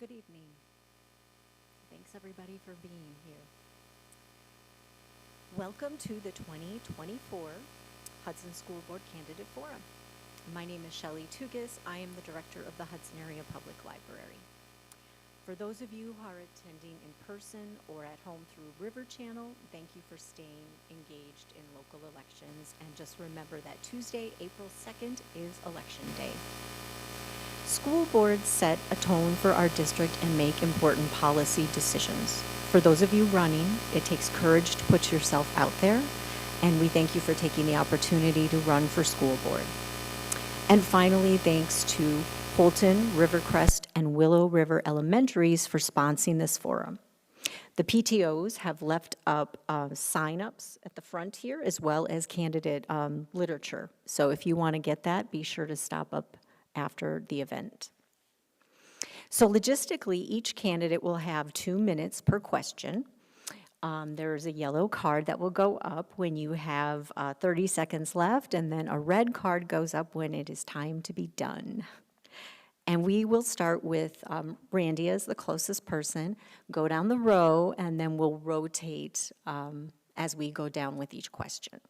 Good evening. Thanks everybody for being here. Welcome to the 2024 Hudson School Board Candidate Forum. My name is Shelley Tugis. I am the director of the Hudson Area Public Library. For those of you who are attending in person or at home through River Channel, thank you for staying engaged in local elections. And just remember that Tuesday, April 2nd is Election Day. School boards set a tone for our district and make important policy decisions. For those of you running, it takes courage to put yourself out there, and we thank you for taking the opportunity to run for school board. And finally, thanks to Holton, Rivercrest, and Willow River Elementaries for sponsoring this forum. The PTOs have left up sign-ups at the front here, as well as candidate literature. So if you want to get that, be sure to stop up after the event. So logistically, each candidate will have 2 minutes per question. There's a yellow card that will go up when you have 30 seconds left, and then a red card goes up when it is time to be done. And we will start with Randy as the closest person, go down the row, and then we'll rotate as we go down with each question.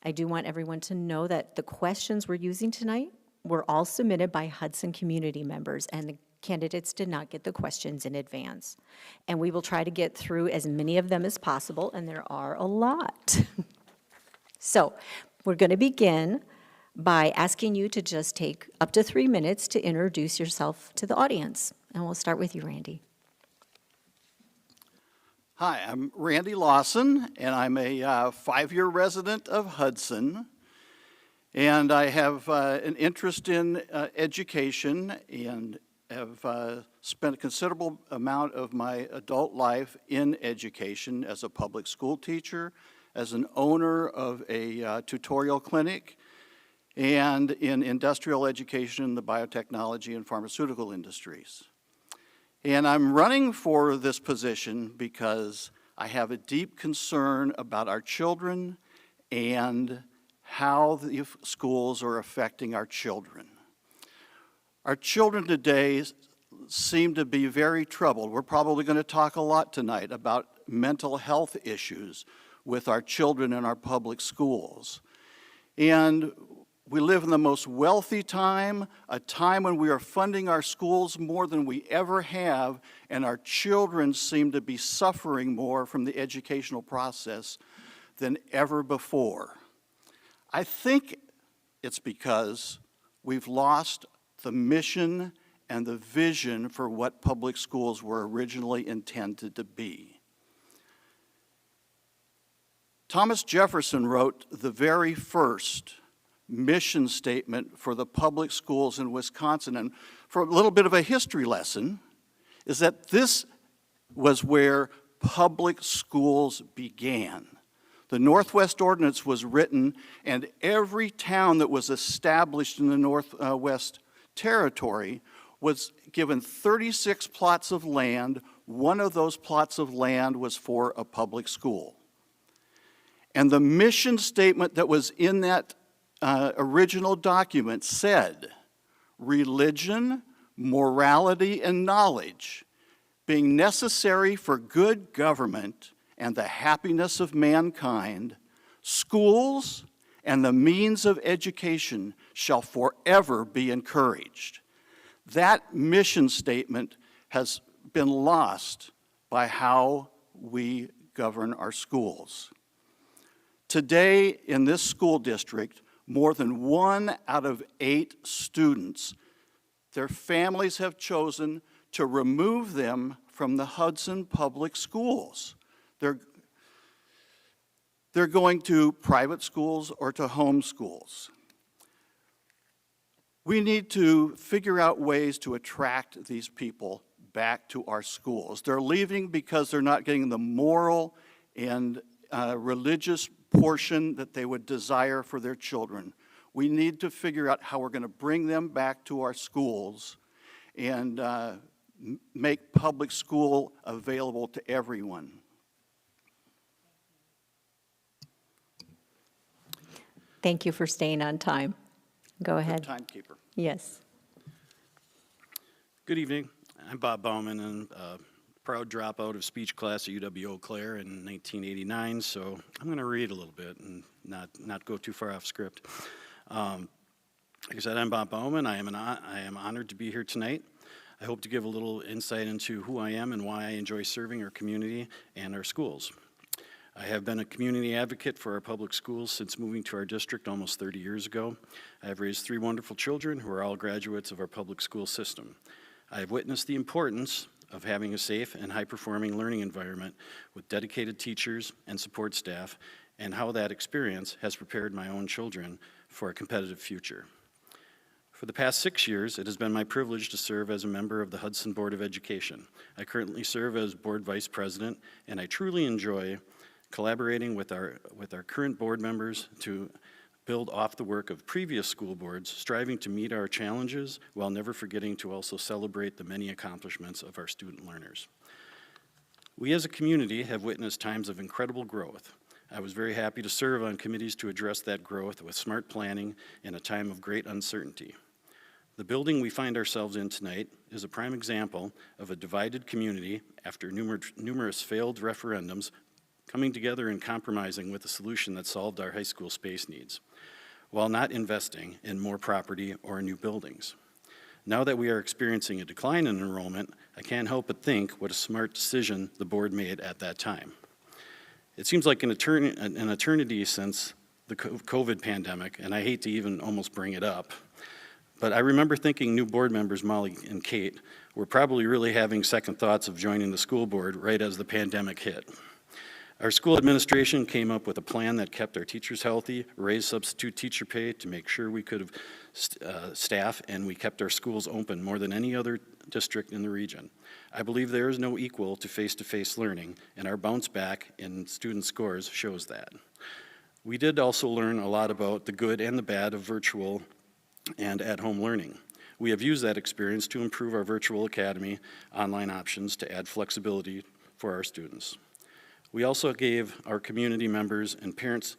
I do want everyone to know that the questions we're using tonight were all submitted by Hudson community members, and the candidates did not get the questions in advance. And we will try to get through as many of them as possible, and there are a lot. So we're going to begin by asking you to just take up to 3 minutes to introduce yourself to the audience. And we'll start with you, Randy. Hi, I'm Randy Lawson, and I'm a 5-year resident of Hudson. And I have an interest in education and have spent a considerable amount of my adult life in education as a public school teacher, as an owner of a tutorial clinic, and in industrial education in the biotechnology and pharmaceutical industries. And I'm running for this position because I have a deep concern about our children and how the schools are affecting our children. Our children today seem to be very troubled. We're probably going to talk a lot tonight about mental health issues with our children in our public schools. And we live in the most wealthy time, a time when we are funding our schools more than we ever have, and our children seem to be suffering more from the educational process than ever before. I think it's because we've lost the mission and the vision for what public schools were originally intended to be. Thomas Jefferson wrote the very first mission statement for the public schools in Wisconsin. And for a little bit of a history lesson, is that this was where public schools began. The Northwest Ordinance was written, and every town that was established in the Northwest Territory was given 36 plots of land. One of those plots of land was for a public school. And the mission statement that was in that original document said, religion, morality, and knowledge, being necessary for good government and the happiness of mankind, schools and the means of education shall forever be encouraged. That mission statement has been lost by how we govern our schools. Today, in this school district, more than 1 out of 8 students, their families have chosen to remove them from the Hudson Public Schools. They're going to private schools or to home schools. We need to figure out ways to attract these people back to our schools. They're leaving because they're not getting the moral and religious portion that they would desire for their children. We need to figure out how we're going to bring them back to our schools and make public school available to everyone. Thank you for staying on time. Go ahead. Timekeeper. Yes. Good evening. I'm Bob Bauman, and a proud dropout of speech class at UW-Eau Claire in 1989, so I'm going to read a little bit and not go too far off script. Like I said, I'm Bob Bauman. I am honored to be here tonight. I hope to give a little insight into who I am and why I enjoy serving our community and our schools. I have been a community advocate for our public schools since moving to our district almost 30 years ago. I have raised 3 wonderful children who are all graduates of our public school system. I have witnessed the importance of having a safe and high-performing learning environment with dedicated teachers and support staff, and how that experience has prepared my own children for a competitive future. For the past 6 years, it has been my privilege to serve as a member of the Hudson Board of Education. I currently serve as Board Vice President, and I truly enjoy collaborating with our current board members to build off the work of previous school boards, striving to meet our challenges while never forgetting to also celebrate the many accomplishments of our student learners. We as a community have witnessed times of incredible growth. I was very happy to serve on committees to address that growth with smart planning in a time of great uncertainty. The building we find ourselves in tonight is a prime example of a divided community after numerous failed referendums coming together and compromising with a solution that solved our high school space needs, while not investing in more property or new buildings. Now that we are experiencing a decline in enrollment, I can't help but think what a smart decision the board made at that time. It seems like an eternity since the COVID pandemic, and I hate to even almost bring it up, but I remember thinking new board members, Molly and Kate, were probably really having second thoughts of joining the school board right as the pandemic hit. Our school administration came up with a plan that kept our teachers healthy, raised substitute teacher pay to make sure we could have staff, and we kept our schools open more than any other district in the region. I believe there is no equal to face-to-face learning, and our bounce back in student scores shows that. We did also learn a lot about the good and the bad of virtual and at-home learning. We have used that experience to improve our virtual academy online options to add flexibility for our students. We also gave our community members and parents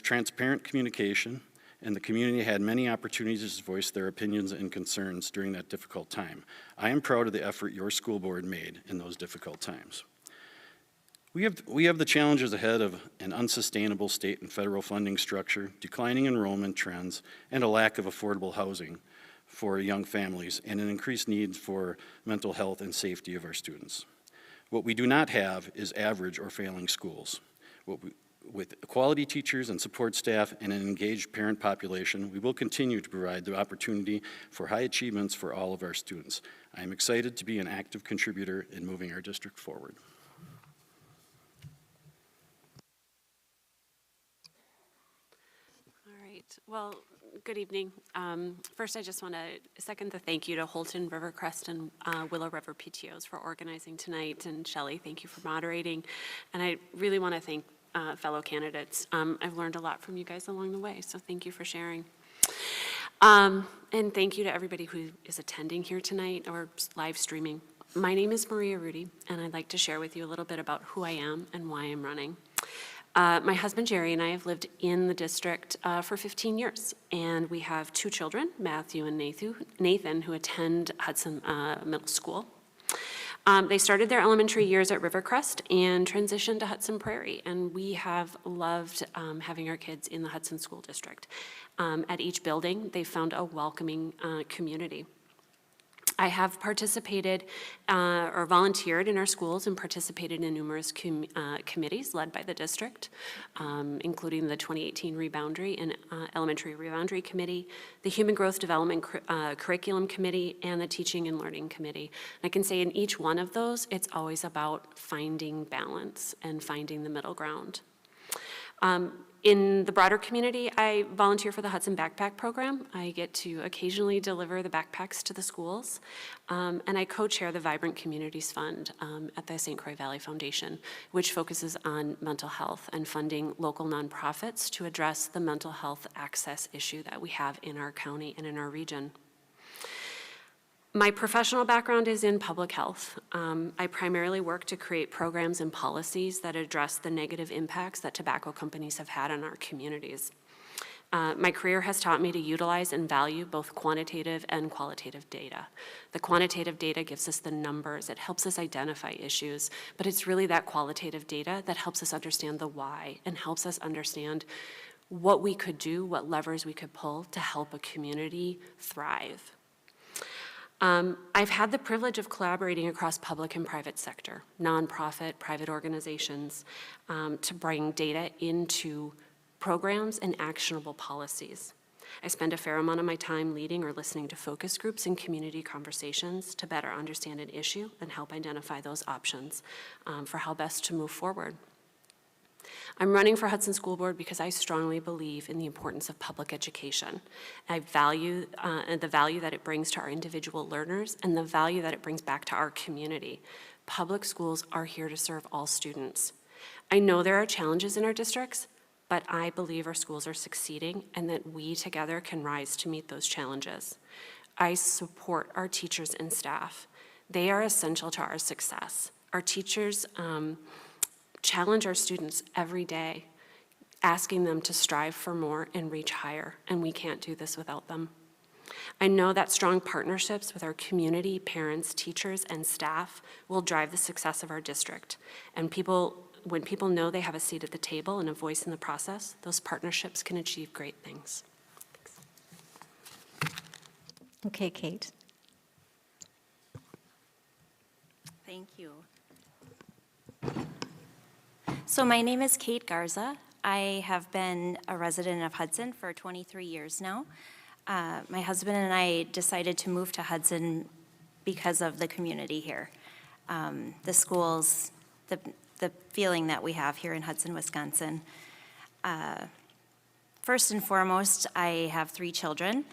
transparent communication, and the community had many opportunities to voice their opinions and concerns during that difficult time. I am proud of the effort your school board made in those difficult times. We have the challenges ahead of an unsustainable state and federal funding structure, declining enrollment trends, and a lack of affordable housing for young families, and an increased need for mental health and safety of our students. What we do not have is average or failing schools. With quality teachers and support staff and an engaged parent population, we will continue to provide the opportunity for high achievements for all of our students. I am excited to be an active contributor in moving our district forward. All right, well, good evening. First, I just want to second the thank you to Holton, Rivercrest, and Willow River PTOs for organizing tonight, and Shelley, thank you for moderating. And I really want to thank fellow candidates. I've learned a lot from you guys along the way, so thank you for sharing. And thank you to everybody who is attending here tonight or live streaming. My name is Maria Rudy, and I'd like to share with you a little bit about who I am and why I'm running. My husband Jerry and I have lived in the district for 15 years, and we have 2 children, Matthew and Nathan, who attend Hudson Middle School. They started their elementary years at Rivercrest and transitioned to Hudson Prairie, and we have loved having our kids in the Hudson School District. At each building, they found a welcoming community. I have participated or volunteered in our schools and participated in numerous committees led by the district, including the 2018 Reboundary and Elementary Reboundary Committee, the Human Growth Development Curriculum Committee, and the Teaching and Learning Committee. I can say in each one of those, it's always about finding balance and finding the middle ground. In the broader community, I volunteer for the Hudson Backpack Program. I get to occasionally deliver the backpacks to the schools, and I co-chair the Vibrant Communities Fund at the St. Croix Valley Foundation, which focuses on mental health and funding local nonprofits to address the mental health access issue that we have in our county and in our region. My professional background is in public health. I primarily work to create programs and policies that address the negative impacts that tobacco companies have had on our communities. My career has taught me to utilize and value both quantitative and qualitative data. The quantitative data gives us the numbers, it helps us identify issues, but it's really that qualitative data that helps us understand the why and helps us understand what we could do, what levers we could pull to help a community thrive. I've had the privilege of collaborating across public and private sector, nonprofit, private organizations, to bring data into programs and actionable policies. I spend a fair amount of my time leading or listening to focus groups and community conversations to better understand an issue and help identify those options for how best to move forward. I'm running for Hudson School Board because I strongly believe in the importance of public education. I value the value that it brings to our individual learners and the value that it brings back to our community. Public schools are here to serve all students. I know there are challenges in our districts, but I believe our schools are succeeding and that we together can rise to meet those challenges. I support our teachers and staff. They are essential to our success. Our teachers challenge our students every day, asking them to strive for more and reach higher, and we can't do this without them. I know that strong partnerships with our community, parents, teachers, and staff will drive the success of our district. And when people know they have a seat at the table and a voice in the process, those partnerships can achieve great things. Thanks. Okay, Kate. Thank you. So my name is Kate Garza. I have been a resident of Hudson for 23 years now. My husband and I decided to move to Hudson because of the community here. The schools, the feeling that we have here in Hudson, Wisconsin. First and foremost, I have 3 children.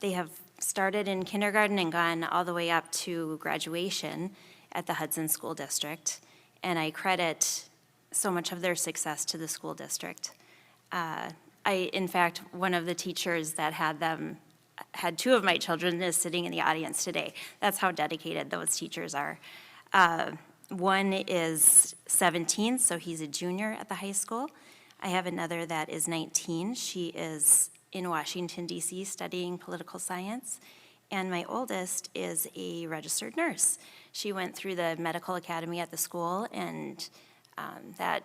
They have started in kindergarten and gone all the way up to graduation at the Hudson School District, and I credit so much of their success to the school district. In fact, one of the teachers that had 2 of my children is sitting in the audience today. That's how dedicated those teachers are. One is 17, so he's a junior at the high school. I have another that is 19. She is in Washington, D.C., studying political science. And my oldest is a registered nurse. She went through the medical academy at the school, and that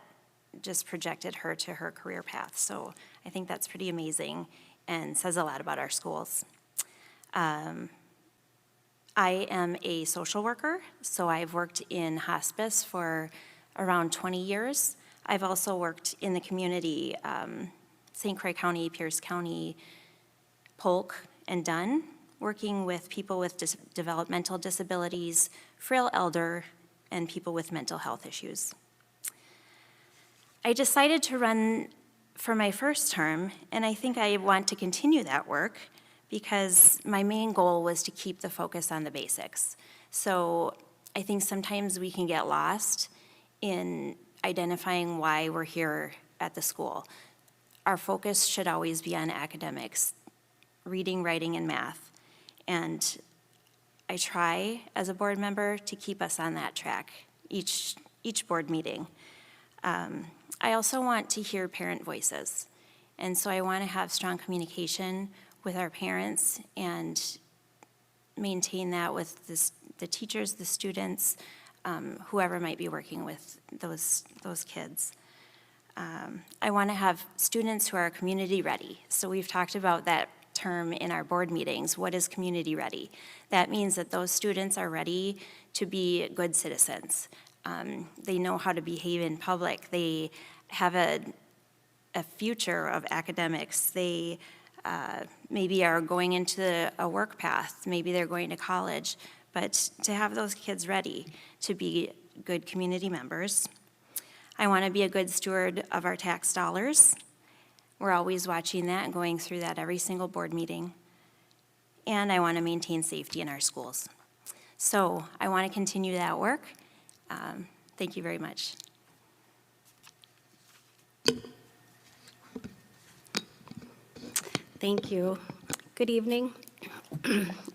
just projected her to her career path. So I think that's pretty amazing and says a lot about our schools. I am a social worker, so I've worked in hospice for around 20 years. I've also worked in the community, St. Croix County, Pierce County, Polk, and Dunn, working with people with developmental disabilities, frail elder, and people with mental health issues. I decided to run for my first term, and I think I want to continue that work because my main goal was to keep the focus on the basics. So I think sometimes we can get lost in identifying why we're here at the school. Our focus should always be on academics, reading, writing, and math. And I try, as a board member, to keep us on that track each board meeting. I also want to hear parent voices. And so I want to have strong communication with our parents and maintain that with the teachers, the students, whoever might be working with those kids. I want to have students who are community ready. So we've talked about that term in our board meetings. What is community ready? That means that those students are ready to be good citizens. They know how to behave in public. They have a future of academics. They maybe are going into a work path. Maybe they're going to college. But to have those kids ready to be good community members. I want to be a good steward of our tax dollars. We're always watching that and going through that every single board meeting. And I want to maintain safety in our schools. So I want to continue that work. Thank you very much. Thank you. Good evening.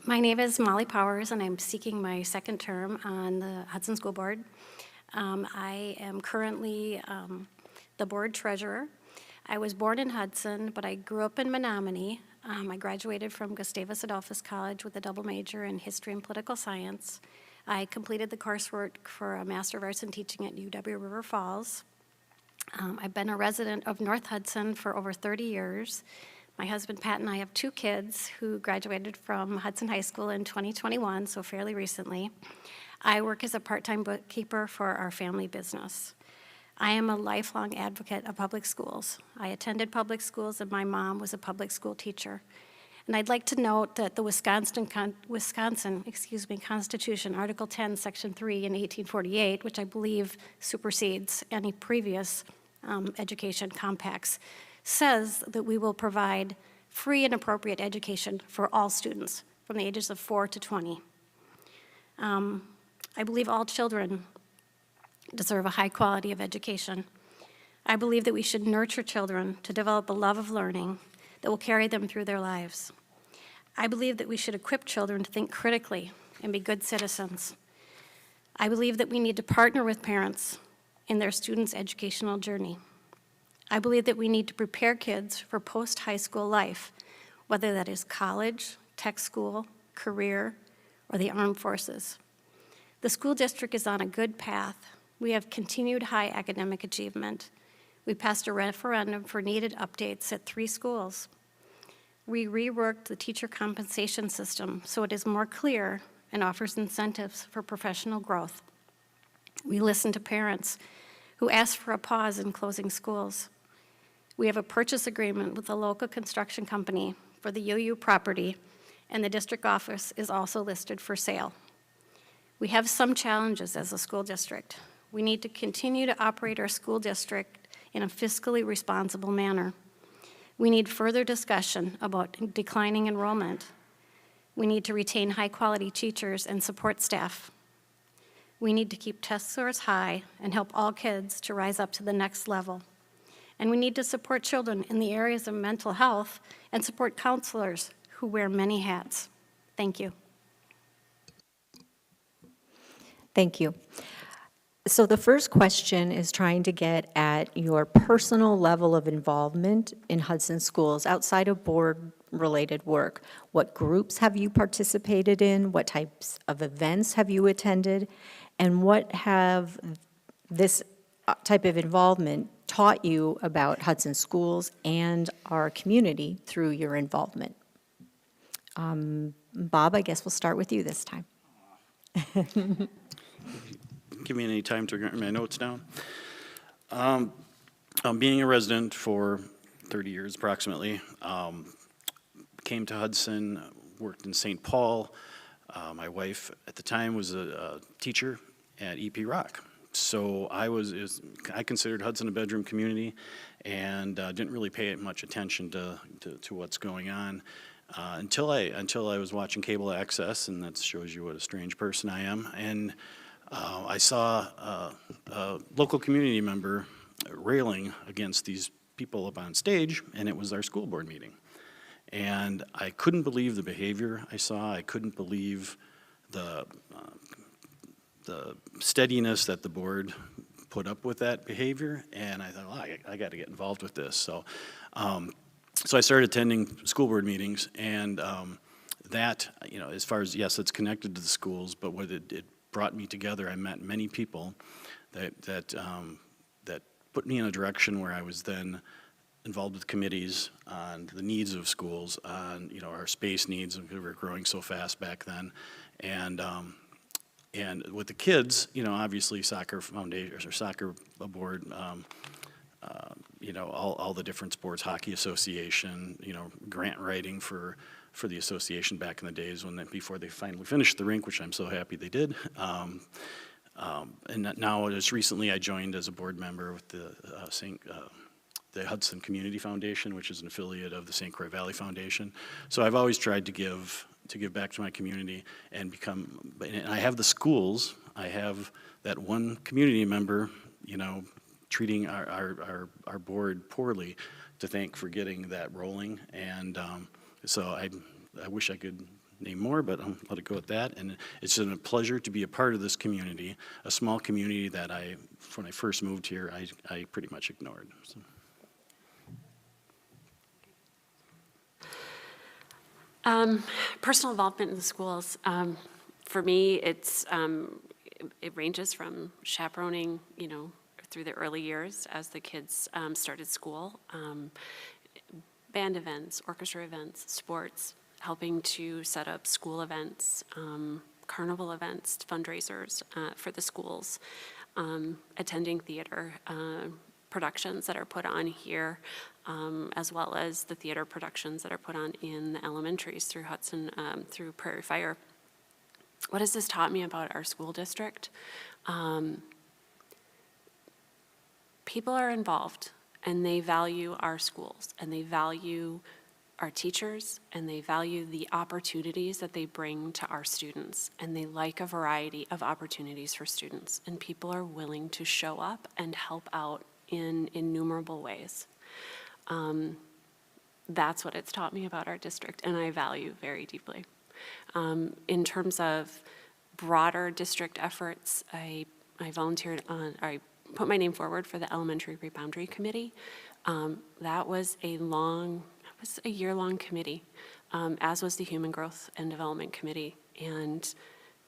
My name is Molly Powers, and I'm seeking my second term on the Hudson School Board. I am currently the board treasurer. I was born in Hudson, but I grew up in Menominee. I graduated from Gustavus Adolphus College with a double major in history and political science. I completed the coursework for a Master of Arts in Teaching at UW River Falls. I've been a resident of North Hudson for over 30 years. My husband Pat and I have 2 kids who graduated from Hudson High School in 2021, so fairly recently. I work as a part-time bookkeeper for our family business. I am a lifelong advocate of public schools. I attended public schools, and my mom was a public school teacher. And I'd like to note that the Wisconsin Constitution, Article 10, Section 3 in 1848, which I believe supersedes any previous education compacts, says that we will provide free and appropriate education for all students from the ages of 4 to 20. I believe all children deserve a high quality of education. I believe that we should nurture children to develop a love of learning that will carry them through their lives. I believe that we should equip children to think critically and be good citizens. I believe that we need to partner with parents in their students' educational journey. I believe that we need to prepare kids for post-high school life, whether that is college, tech school, career, or the armed forces. The school district is on a good path. We have continued high academic achievement. We passed a referendum for needed updates at 3 schools. We reworked the teacher compensation system so it is more clear and offers incentives for professional growth. We listened to parents who asked for a pause in closing schools. We have a purchase agreement with a local construction company for the UU property, and the district office is also listed for sale. We have some challenges as a school district. We need to continue to operate our school district in a fiscally responsible manner. We need further discussion about declining enrollment. We need to retain high-quality teachers and support staff. We need to keep test scores high and help all kids to rise up to the next level. And we need to support children in the areas of mental health and support counselors who wear many hats. Thank you. Thank you. So the first question is trying to get at your personal level of involvement in Hudson schools outside of board-related work. What groups have you participated in? What types of events have you attended? And what have this type of involvement taught you about Hudson schools and our community through your involvement? Bob, I guess we'll start with you this time. Give me any time to write my notes down. Being a resident for 30 years approximately, came to Hudson, worked in St. Paul. My wife at the time was a teacher at EP Rock. So I considered Hudson a bedroom community and didn't really pay much attention to what's going on until I was watching cable access, and that shows you what a strange person I am. And I saw a local community member railing against these people up on stage, and it was our school board meeting. And I couldn't believe the behavior I saw. I couldn't believe the steadiness that the board put up with that behavior, and I thought, well, I got to get involved with this. So I started attending school board meetings, and that, as far as, yes, it's connected to the schools, but what it brought me together. I met many people that put me in a direction where I was then involved with committees on the needs of schools, on our space needs, because we were growing so fast back then, and with the kids, obviously soccer foundation or soccer board, all the different sports, hockey association, grant writing for the association back in the days before they finally finished the rink, which I'm so happy they did. And now, just recently, I joined as a board member with the Hudson Community Foundation, which is an affiliate of the St. Croix Valley Foundation. So I've always tried to give back to my community and and I have the schools. I have that one community member, treating our board poorly, to thank for getting that rolling. And so I wish I could name more, but I'll let it go at that. And it's been a pleasure to be a part of this community, a small community that when I first moved here, I pretty much ignored. So. Personal involvement in the schools, for me, it ranges from chaperoning, through the early years as the kids started school, band events, orchestra events, sports, helping to set up school events, carnival events, fundraisers for the schools, attending theater productions that are put on here, as well as the theater productions that are put on in the elementaries through Hudson, through Prairie Fire. What has this taught me about our school district? People are involved, and they value our schools, and they value our teachers, and they value the opportunities that they bring to our students, and they like a variety of opportunities for students, and people are willing to show up and help out in innumerable ways. That's what it's taught me about our district, and I value very deeply. In terms of broader district efforts, I volunteered on, I put my name forward for the Elementary Reboundary Committee. That was a year-long committee, as was the Human Growth and Development Committee, and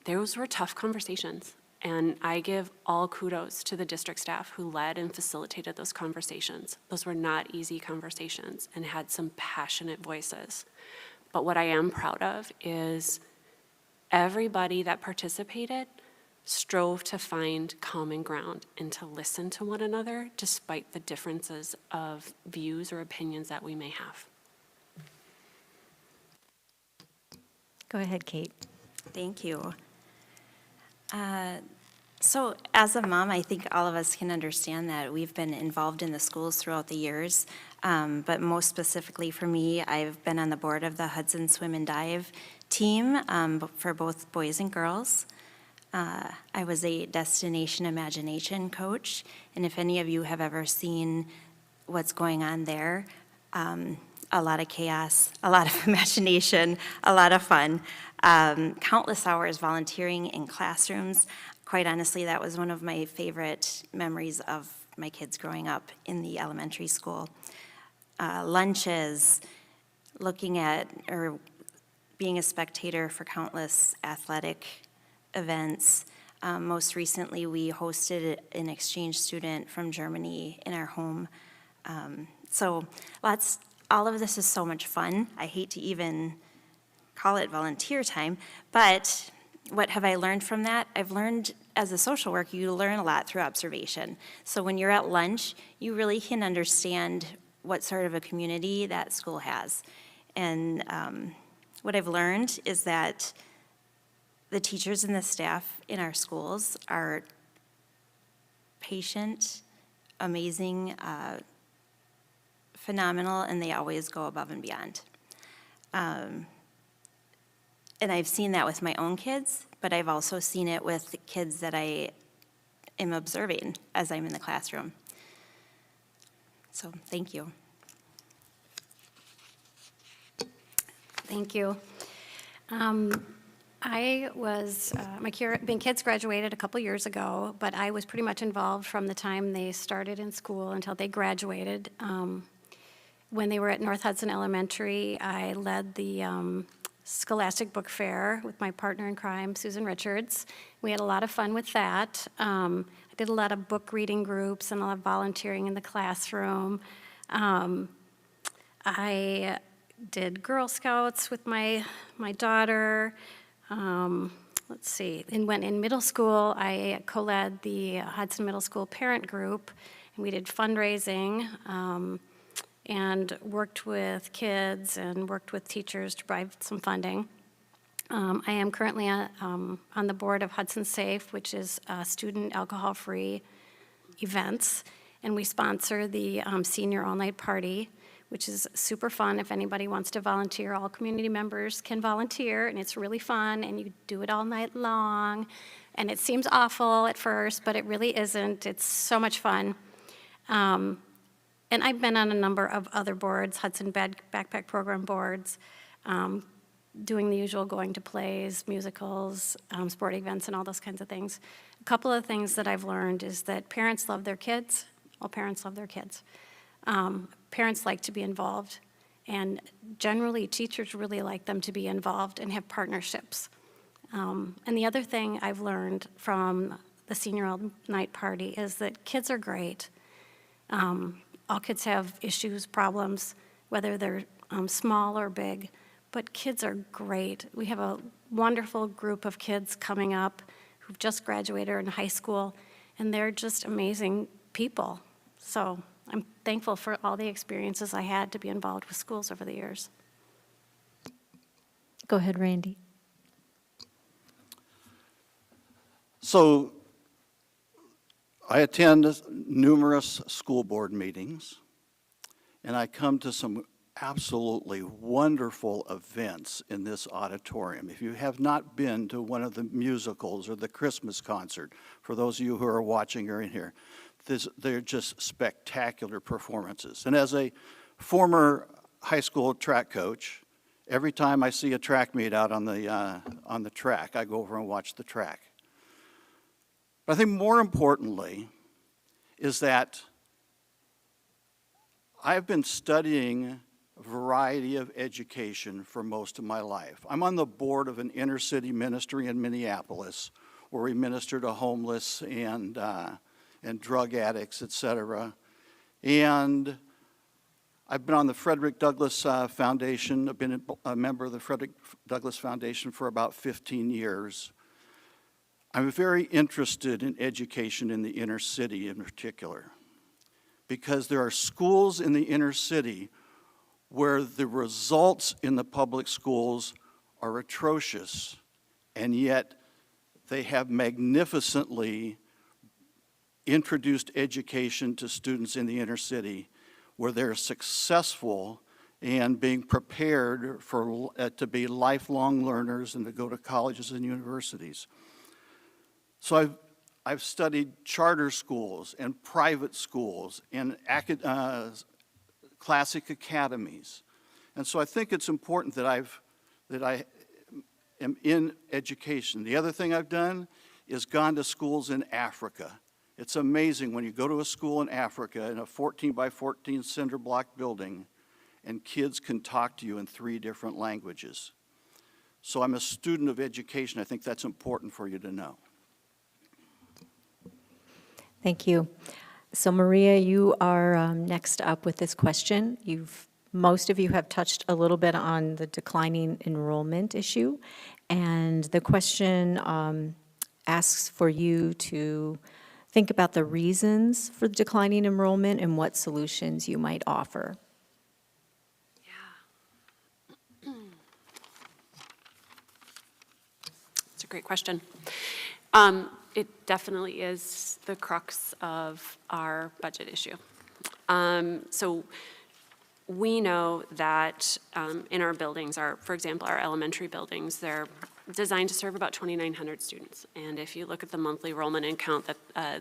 those were tough conversations. And I give all kudos to the district staff who led and facilitated those conversations. Those were not easy conversations and had some passionate voices. But what I am proud of is everybody that participated strove to find common ground and to listen to one another despite the differences of views or opinions that we may have. Go ahead, Kate. Thank you. So as a mom, I think all of us can understand that we've been involved in the schools throughout the years, but most specifically for me, I've been on the board of the Hudson Swim and Dive team for both boys and girls. I was a destination imagination coach, and if any of you have ever seen what's going on there, a lot of chaos, a lot of imagination, a lot of fun, countless hours volunteering in classrooms. Quite honestly, that was one of my favorite memories of my kids growing up in the elementary school. Lunches, looking at or being a spectator for countless athletic events. Most recently, we hosted an exchange student from Germany in our home. So all of this is so much fun. I hate to even call it volunteer time, but what have I learned from that? I've learned as a social worker, you learn a lot through observation. So when you're at lunch, you really can understand what sort of a community that school has. And what I've learned is that the teachers and the staff in our schools are patient, amazing, phenomenal, and they always go above and beyond. And I've seen that with my own kids, but I've also seen it with the kids that I am observing as I'm in the classroom. So, thank you. Thank you. I was, my kids graduated a couple years ago, but I was pretty much involved from the time they started in school until they graduated. When they were at North Hudson Elementary, I led the Scholastic Book Fair with my partner in crime, Susan Richards. We had a lot of fun with that. I did a lot of book reading groups and a lot of volunteering in the classroom. I did Girl Scouts with my daughter. Let's see, and when in middle school, I co-led the Hudson Middle School parent group, and we did fundraising, and worked with kids and worked with teachers to provide some funding. I am currently on the board of Hudson Safe, which is student alcohol-free events, and we sponsor the senior all-night party, which is super fun. If anybody wants to volunteer, all community members can volunteer, and it's really fun, and you do it all night long, and it seems awful at first, but it really isn't. It's so much fun. And I've been on a number of other boards, Hudson Backpack Program boards, doing the usual going to plays, musicals, sporting events, and all those kinds of things. A couple of things that I've learned is that parents love their kids. All parents love their kids. Parents like to be involved, And generally, teachers really like them to be involved and have partnerships. And the other thing I've learned from the senior night party is that kids are great. All kids have issues, problems, whether they're small or big, but kids are great. We have a wonderful group of kids coming up who've just graduated in high school, and they're just amazing people. So I'm thankful for all the experiences I had to be involved with schools over the years. Go ahead, Randy. So I attend numerous school board meetings, and I come to some absolutely wonderful events in this auditorium. If you have not been to one of the musicals or the Christmas concert, for those of you who are watching or in here, they're just spectacular performances. And as a former high school track coach, every time I see a track meet out on the track, I go over and watch the track. But I think more importantly is that I've been studying a variety of education for most of my life. I'm on the board of an inner city ministry in Minneapolis where we minister to homeless and drug addicts, etc. And I've been on the Frederick Douglass Foundation. I've been a member of the Frederick Douglass Foundation for about 15 years. I'm very interested in education in the inner city in particular, because there are schools in the inner city where the results in the public schools are atrocious, and yet they have magnificently introduced education to students in the inner city where they're successful and being prepared for to be lifelong learners and to go to colleges and universities. So I've studied charter schools and private schools and classic academies. And so I think it's important that I am in education. The other thing I've done is gone to schools in Africa. It's amazing when you go to a school in Africa in a 14 by 14 cinder block building and kids can talk to you in 3 different languages. So I'm a student of education. I think that's important for you to know. Thank you. So Maria, you are next up with this question. Most of you have touched a little bit on the declining enrollment issue, and the question asks for you to think about the reasons for declining enrollment and what solutions you might offer. Yeah. It's a great question. It definitely is the crux of our budget issue. So we know that in our buildings, for example, our elementary buildings, they're designed to serve about 2,900 students. And if you look at the monthly enrollment and count that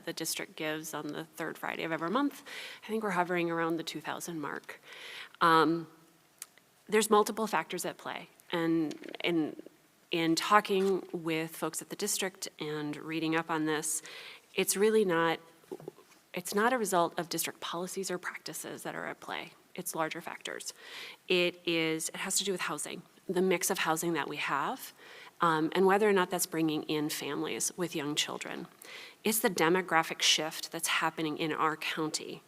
the district gives on the 3rd Friday of every month, I think we're hovering around the 2,000 mark. There's multiple factors at play. And in talking with folks at the district and reading up on this, it's not a result of district policies or practices that are at play. It's larger factors. It has to do with housing, the mix of housing that we have, and whether or not that's bringing in families with young children. It's the demographic shift that's happening in our county.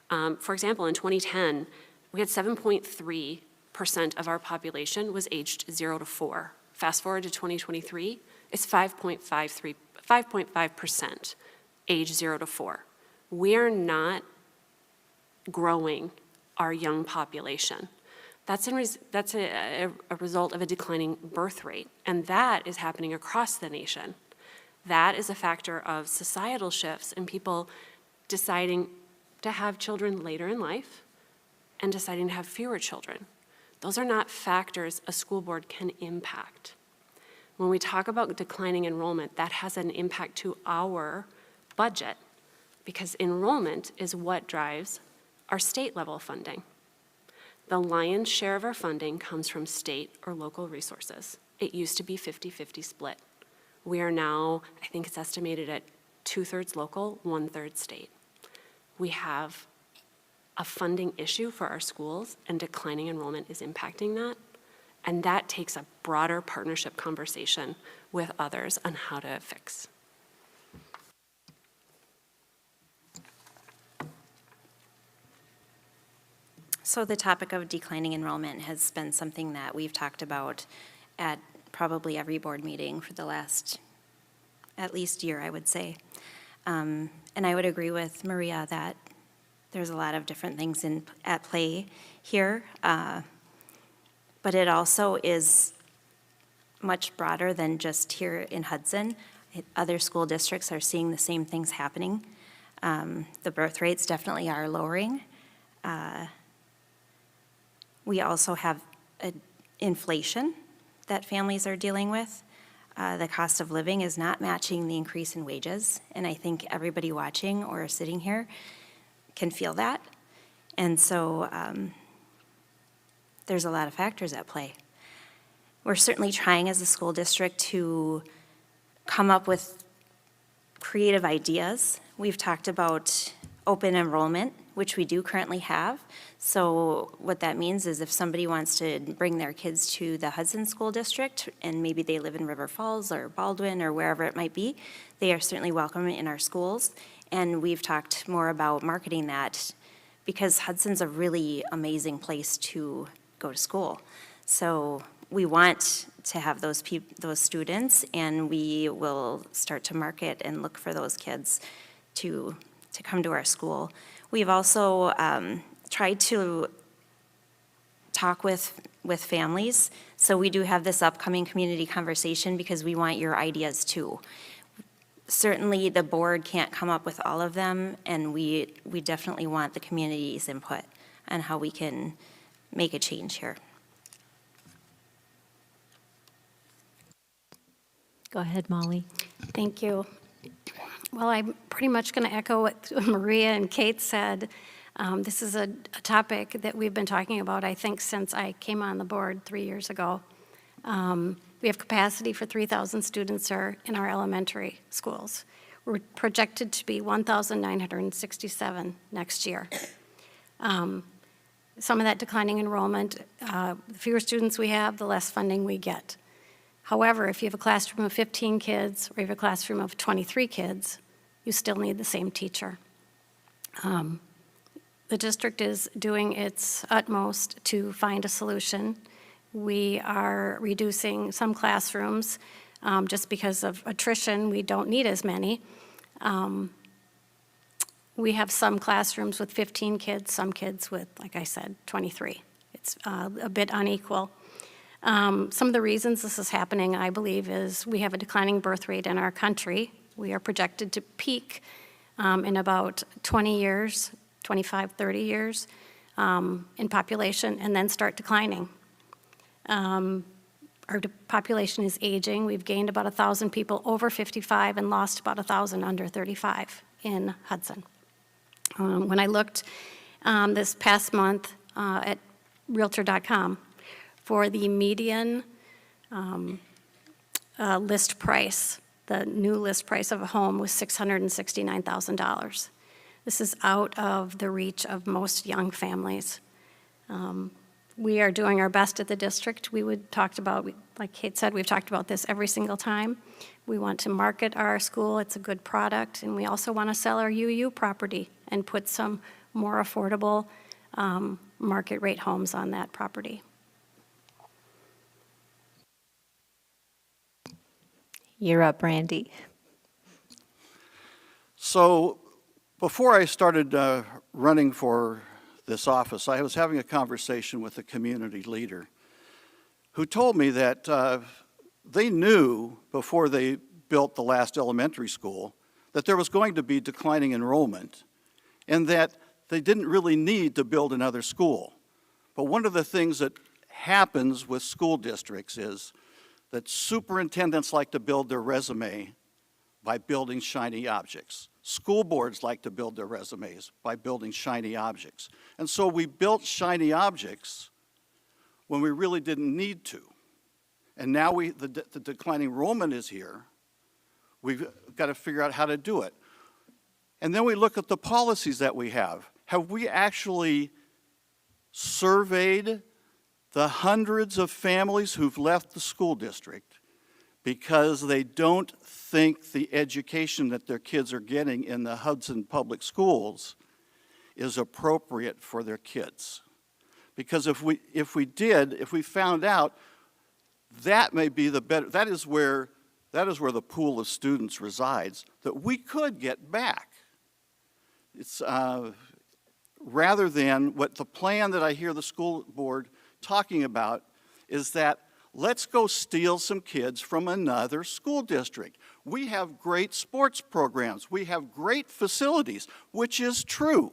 For example, in 2010, we had 7.3% of our population was aged 0 to 4. Fast forward to 2023, it's 5.5% age 0 to 4. We are not growing our young population. That's a result of a declining birth rate, and that is happening across the nation. That is a factor of societal shifts and people deciding to have children later in life and deciding to have fewer children. Those are not factors a school board can impact. When we talk about declining enrollment, that has an impact to our budget because enrollment is what drives our state level funding. The lion's share of our funding comes from state or local resources. It used to be 50-50 split. We are now, I think it's estimated at 2/3 local, 1/3 state. We have a funding issue for our schools, and declining enrollment is impacting that. And that takes a broader partnership conversation with others on how to fix. So the topic of declining enrollment has been something that we've talked about at probably every board meeting for the last at least year, I would say. And I would agree with Maria that there's a lot of different things at play here. But it also is much broader than just here in Hudson. Other school districts are seeing the same things happening. The birth rates definitely are lowering. We also have inflation that families are dealing with. The cost of living is not matching the increase in wages, and I think everybody watching or sitting here can feel that. And so there's a lot of factors at play. We're certainly trying as a school district to come up with creative ideas. We've talked about open enrollment, which we do currently have. So what that means is if somebody wants to bring their kids to the Hudson School District, and maybe they live in River Falls or Baldwin or wherever it might be, they are certainly welcome in our schools. And we've talked more about marketing that because Hudson's a really amazing place to go to school. So we want to have those students, and we will start to market and look for those kids to come to our school. We've also tried to talk with families. So we do have this upcoming community conversation because we want your ideas too. Certainly the board can't come up with all of them, and we definitely want the community's input on how we can make a change here. Go ahead, Molly. Thank you. Well, I'm pretty much going to echo what Maria and Kate said. This is a topic that we've been talking about, I think, since I came on the board 3 years ago. We have capacity for 3,000 students in our elementary schools. We're projected to be 1,967 next year. Some of that declining enrollment, the fewer students we have, the less funding we get. However, if you have a classroom of 15 kids or you have a classroom of 23 kids, you still need the same teacher. The district is doing its utmost to find a solution. We are reducing some classrooms just because of attrition. We don't need as many. We have some classrooms with 15 kids, some kids with, like I said, 23. It's a bit unequal. Some of the reasons this is happening, I believe, is we have a declining birth rate in our country. We are projected to peak in about 20 years, 25, 30 years in population, and then start declining. Our population is aging. We've gained about 1,000 people over 55 and lost about 1,000 under 35 in Hudson. When I looked this past month at Realtor.com, for the median list price, the new list price of a home was $669,000. This is out of the reach of most young families. We are doing our best at the district. Like Kate said, we've talked about this every single time. We want to market our school. It's a good product. And we also want to sell our UU property and put some more affordable market rate homes on that property. You're up, Randy. So before I started running for this office, I was having a conversation with a community leader who told me that they knew before they built the last elementary school that there was going to be declining enrollment and that they didn't really need to build another school. But one of the things that happens with school districts is that superintendents like to build their resume by building shiny objects. School boards like to build their resumes by building shiny objects. And so we built shiny objects when we really didn't need to. And now the declining enrollment is here. We've got to figure out how to do it. And then we look at the policies that we have. have we actually surveyed the hundreds of families who've left the school district because they don't think the education that their kids are getting in the Hudson Public Schools is appropriate for their kids? Because if we found out, that may be the better, that is where the pool of students resides that we could get back. It's rather than what the plan that I hear the school board talking about is that let's go steal some kids from another school district. We have great sports programs. We have great facilities, which is true.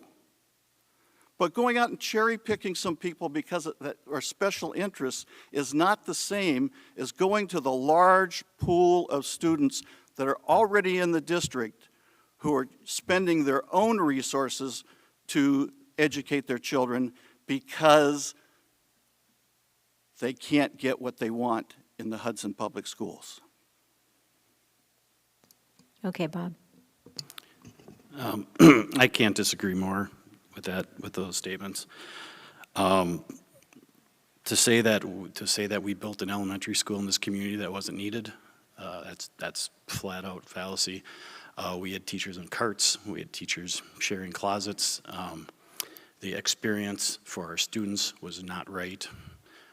But going out and cherry picking some people because of that are special interests is not the same as going to the large pool of students that are already in the district who are spending their own resources to educate their children because they can't get what they want in the Hudson Public Schools. Okay, Bob. I can't disagree more with those statements. To say that we built an elementary school in this community that wasn't needed, that's flat out fallacy. We had teachers in carts. We had teachers sharing closets. The experience for our students was not right,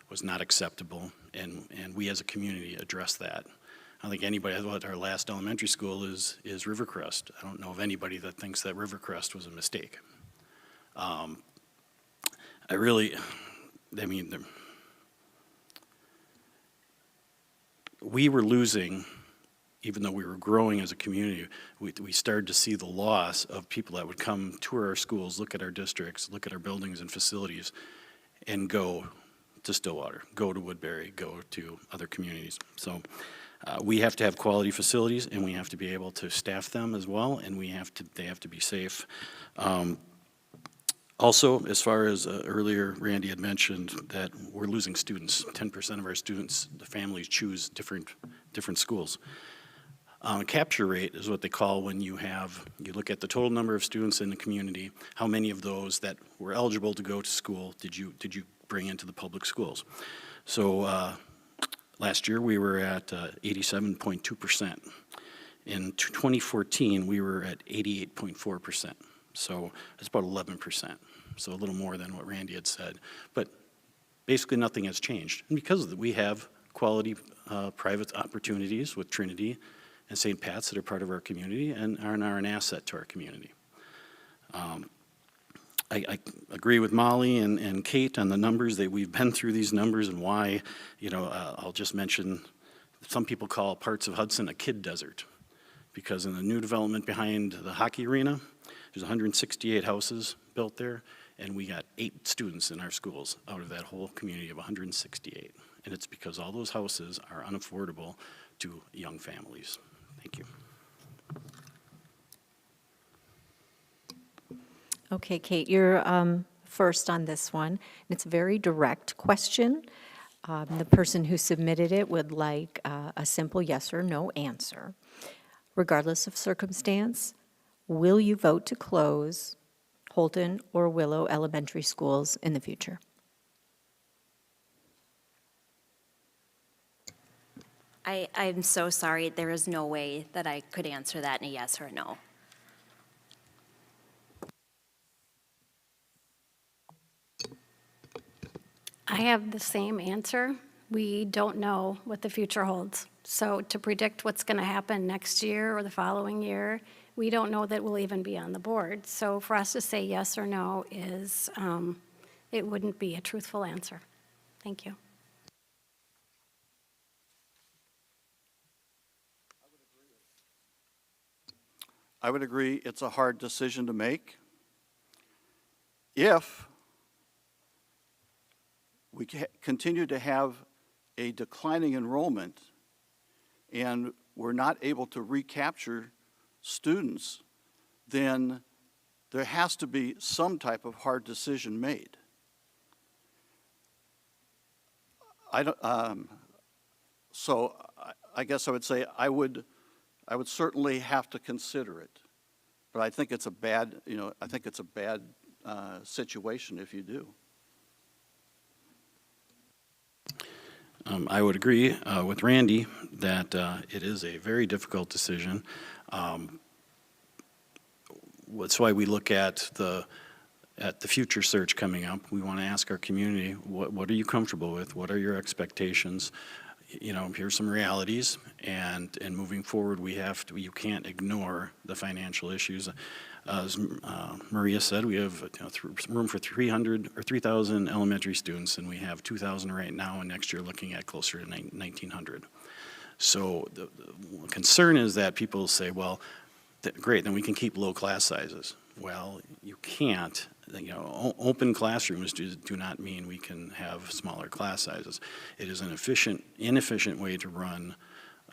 was not acceptable, and we as a community addressed that. I don't think anybody thought our last elementary school is Rivercrest. I don't know of anybody that thinks that Rivercrest was a mistake. We were losing, even though we were growing as a community, we started to see the loss of people that would come tour our schools, look at our districts, look at our buildings and facilities, and go to Stillwater, go to Woodbury, go to other communities. So we have to have quality facilities, and we have to be able to staff them as well, and they have to be safe. Also, as far as earlier Randy had mentioned that we're losing students. 10% of our students, the families choose different schools. Capture rate is what they call when you look at the total number of students in the community, how many of those that were eligible to go to school did you bring into the public schools. So last year we were at 87.2%. In 2014 we were at 88.4%. So it's about 11%, so a little more than what Randy had said. But basically nothing has changed. And because of that, we have quality private opportunities with Trinity and St. Pat's that are part of our community and are an asset to our community. I agree with Molly and Kate on the numbers, that we've been through these numbers and why, I'll just mention, some people call parts of Hudson a kid desert, because in the new development behind the hockey arena, there's 168 houses built there, and we got 8 students in our schools out of that whole community of 168. And it's because all those houses are unaffordable to young families. Thank you. Okay, Kate, you're first on this one. It's a very direct question. The person who submitted it would like a simple yes or no answer. Regardless of circumstance, will you vote to close Holton or Willow elementary schools in the future? I'm so sorry. There is no way that I could answer that in a yes or a no. I have the same answer. We don't know what the future holds. So to predict what's going to happen next year or the following year, we don't know that we'll even be on the board. So for us to say yes or no is, it wouldn't be a truthful answer. Thank you. I would agree it's a hard decision to make. If we continue to have a declining enrollment and we're not able to recapture students, then there has to be some type of hard decision made. So I guess I would say I would certainly have to consider it, but I think it's a bad, I think it's a bad situation if you do. I would agree with Randy that it is a very difficult decision. That's why we look at the future search coming up. We want to ask our community, what are you comfortable with? What are your expectations? You know, here's some realities, and moving forward, you can't ignore the financial issues. As Maria said, we have room for 3,000 elementary students, and we have 2,000 right now, and next year looking at closer to 1,900. So the concern is that people say, well, great, then we can keep low class sizes. Well, you can't. You know, open classrooms do not mean we can have smaller class sizes. It is an inefficient way to run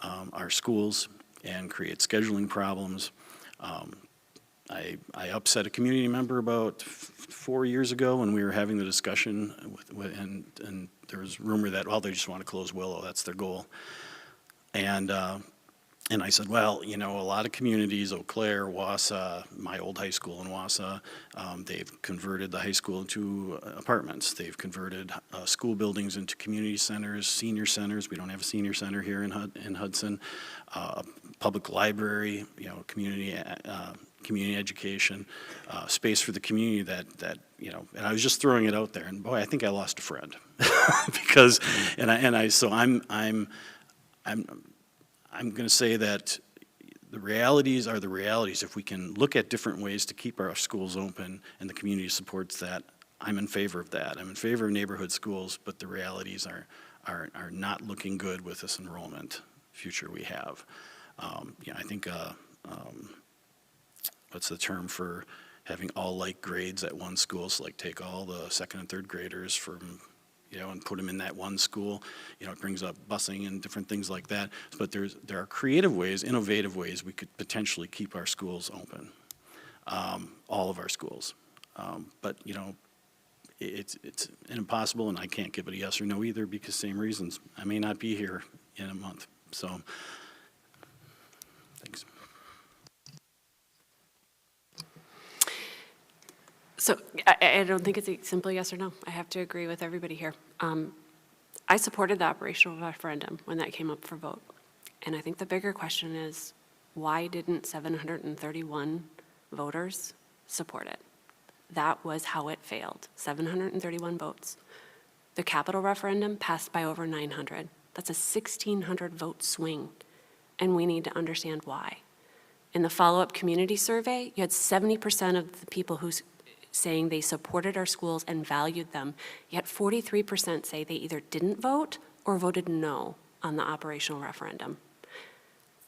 our schools and create scheduling problems. I upset a community member about 4 years ago when we were having the discussion, and there was rumor that, well, they just want to close Willow, that's their goal. And I said, well, you know, a lot of communities, Eau Claire, Wausau, my old high school in Wausau, they've converted the high school into apartments. They've converted school buildings into community centers, senior centers. We don't have a senior center here in Hudson. Public library, you know, community education, space for the community that you know. And I was just throwing it out there, and boy, I think I lost a friend because, so I'm going to say that the realities are the realities. If we can look at different ways to keep our schools open and the community supports that, I'm in favor of that. I'm in favor of neighborhood schools, but the realities are not looking good with this enrollment future we have. Yeah, I think, what's the term for having all like grades at one school? So like take all the second and third graders from, you know, and put them in that one school. You know, it brings up busing and different things like that. But there are creative ways, innovative ways we could potentially keep our schools open, all of our schools. But, you know, it's impossible, and I can't give it a yes or no either because same reasons. I may not be here in a month. So, thanks. So I don't think it's a simple yes or no. I have to agree with everybody here. I supported the operational referendum when that came up for vote. And I think the bigger question is, why didn't 731 voters support it? That was how it failed, 731 votes. The capital referendum passed by over 900. That's a 1,600 vote swing, and we need to understand why. In the follow-up community survey, you had 70% of the people who saying they supported our schools and valued them, yet 43% say they either didn't vote or voted no on the operational referendum.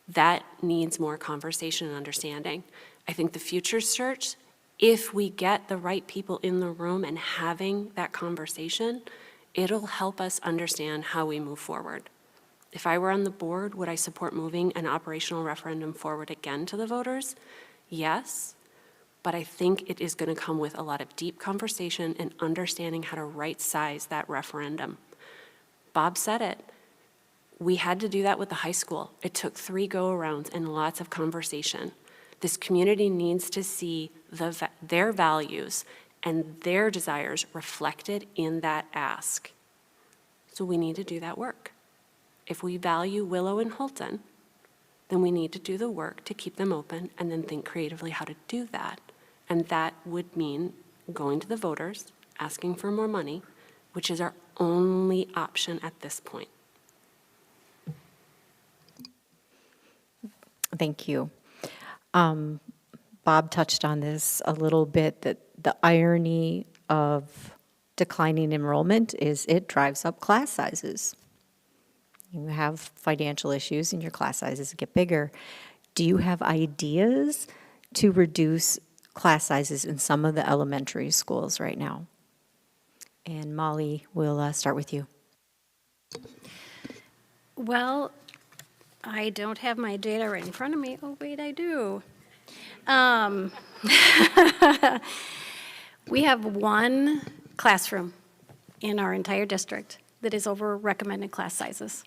That needs more conversation and understanding. I think the future search, if we get the right people in the room and having that conversation, it'll help us understand how we move forward. If I were on the board, would I support moving an operational referendum forward again to the voters? Yes. But I think it is going to come with a lot of deep conversation and understanding how to right-size that referendum. Bob said it. We had to do that with the high school. It took 3 go-arounds and lots of conversation. This community needs to see their values and their desires reflected in that ask. So we need to do that work. If we value Willow and Holton, then we need to do the work to keep them open and then think creatively how to do that. And that would mean going to the voters, asking for more money, which is our only option at this point. Thank you. Bob touched on this a little bit, that the irony of declining enrollment is it drives up class sizes. You have financial issues and your class sizes get bigger. Do you have ideas to reduce class sizes in some of the elementary schools right now? And Molly, we'll start with you. Well, I don't have my data right in front of me. Oh, wait, I do. We have one classroom in our entire district that is over recommended class sizes.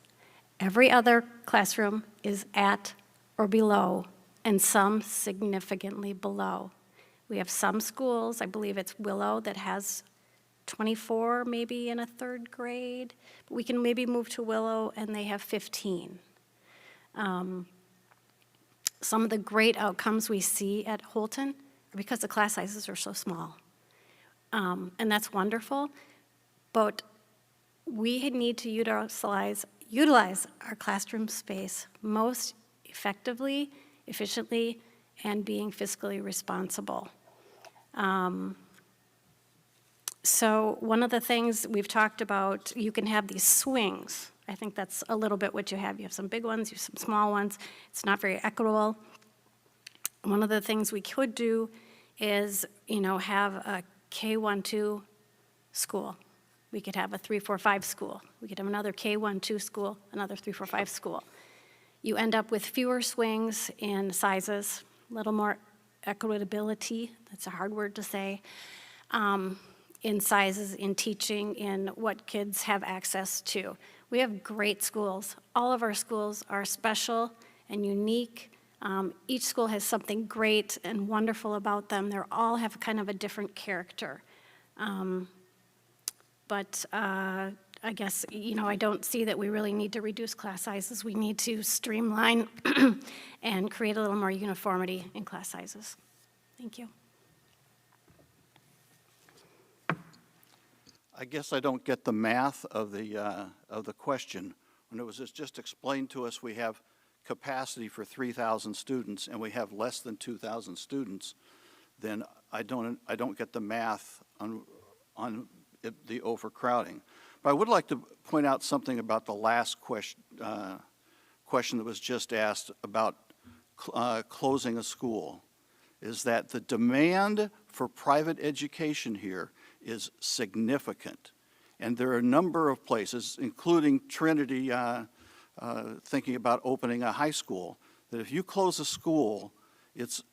Every other classroom is at or below, and some significantly below. We have some schools, I believe it's Willow, that has 24 maybe in a third grade. But we can maybe move to Willow and they have 15. Some of the great outcomes we see at Holton are because the class sizes are so small. And that's wonderful, but we need to utilize our classroom space most effectively, efficiently, and being fiscally responsible. So one of the things we've talked about, you can have these swings. I think that's a little bit what you have. You have some big ones, you have some small ones. It's not very equitable. One of the things we could do is, have a K-1-2 school. We could have a 3-4-5 school. We could have another K-1-2 school, another 3-4-5 school. You end up with fewer swings in sizes, a little more equitability, that's a hard word to say, in sizes, in teaching, in what kids have access to. We have great schools. All of our schools are special and unique. Each school has something great and wonderful about them. They all have kind of a different character. But I guess, I don't see that we really need to reduce class sizes. We need to streamline and create a little more uniformity in class sizes. Thank you. I guess I don't get the math of the question. When it was just explained to us, we have capacity for 3,000 students and we have less than 2,000 students, then I don't get the math on the overcrowding. But I would like to point out something about the last question that was just asked about closing a school, is that the demand for private education here is significant. And there are a number of places, including Trinity, thinking about opening a high school, that if you close a school, it's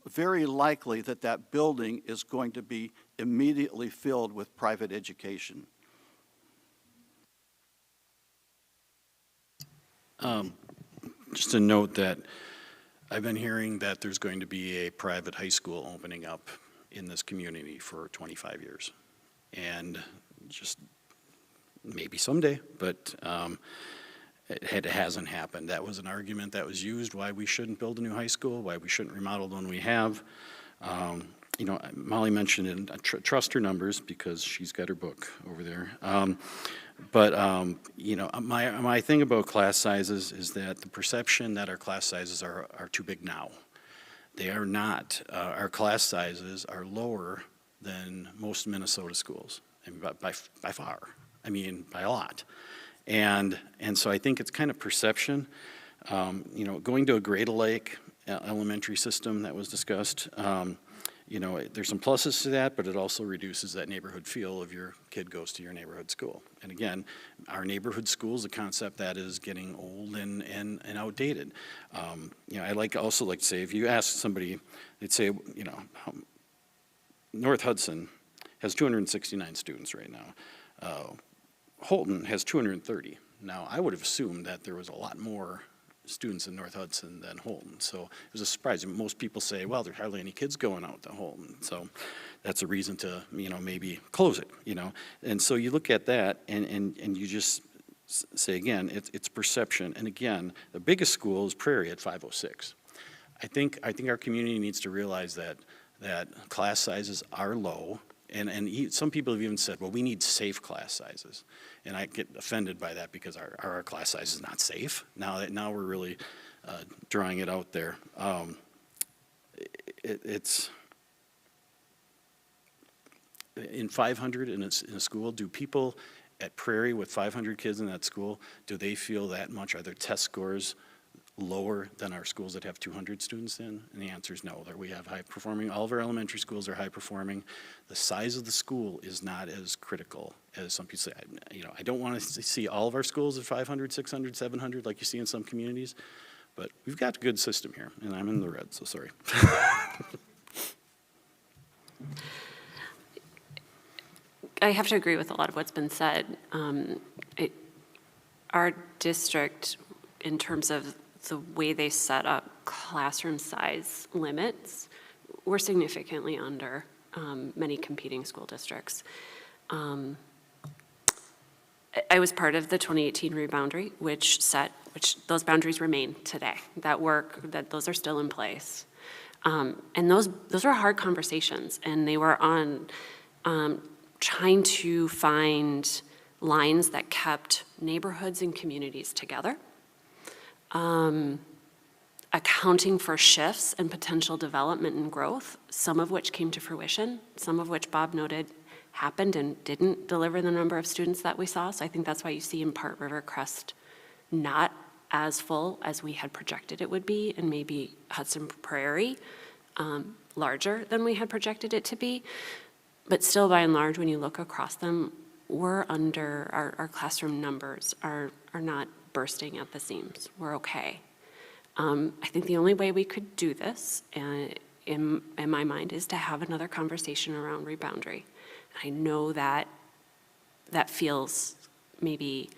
very likely that that building is going to be immediately filled with private education. Just a note that I've been hearing that there's going to be a private high school opening up in this community for 25 years. And just maybe someday, but it hasn't happened. That was an argument that was used, why we shouldn't build a new high school, why we shouldn't remodel the one we have. Molly mentioned it, I trust her numbers because she's got her book over there. My thing about class sizes is that the perception that our class sizes are too big now. They are not. Our class sizes are lower than most Minnesota schools, and by far. I mean, by a lot. And so I think it's kind of perception. Going to a grade-alike elementary system that was discussed, there's some pluses to that, but it also reduces that neighborhood feel of your kid goes to your neighborhood school. And again, our neighborhood school is a concept that is getting old and outdated. I also like to say, if you ask somebody, they'd say, North Hudson has 269 students right now. Holton has 230. Now, I would have assumed that there was a lot more students in North Hudson than Holton. So it was a surprise. Most people say, well, there's hardly any kids going out to Holton. So that's a reason to, maybe close it, And so you look at that and you just say, again, it's perception. And again, the biggest school is Prairie at 506. I think our community needs to realize that class sizes are low. And some people have even said, well, we need safe class sizes. And I get offended by that because our class size is not safe. Now we're really drawing it out there. It's in 500 in a school, do people at Prairie with 500 kids in that school, do they feel that much? Are their test scores lower than our schools that have 200 students in? And the answer is no. That we have high performing, all of our elementary schools are high performing. The size of the school is not as critical as some people say. I don't want to see all of our schools at 500, 600, 700 like you see in some communities, but we've got a good system here, and I'm in the red, so sorry. I have to agree with a lot of what's been said. Our district, in terms of the way they set up classroom size limits, we're significantly under many competing school districts. I was part of the 2018 reboundary, which those boundaries remain today. Those are still in place. And those were hard conversations, and they were on trying to find lines that kept neighborhoods and communities together, accounting for shifts and potential development and growth, some of which came to fruition, some of which Bob noted happened and didn't deliver the number of students that we saw. So I think that's why you see in part Rivercrest not as full as we had projected it would be, and maybe Hudson Prairie larger than we had projected it to be. But still, by and large, when you look across them, we're under, our classroom numbers are not bursting at the seams. We're okay. I think the only way we could do this, in my mind, is to have another conversation around reboundary. I know that feels maybe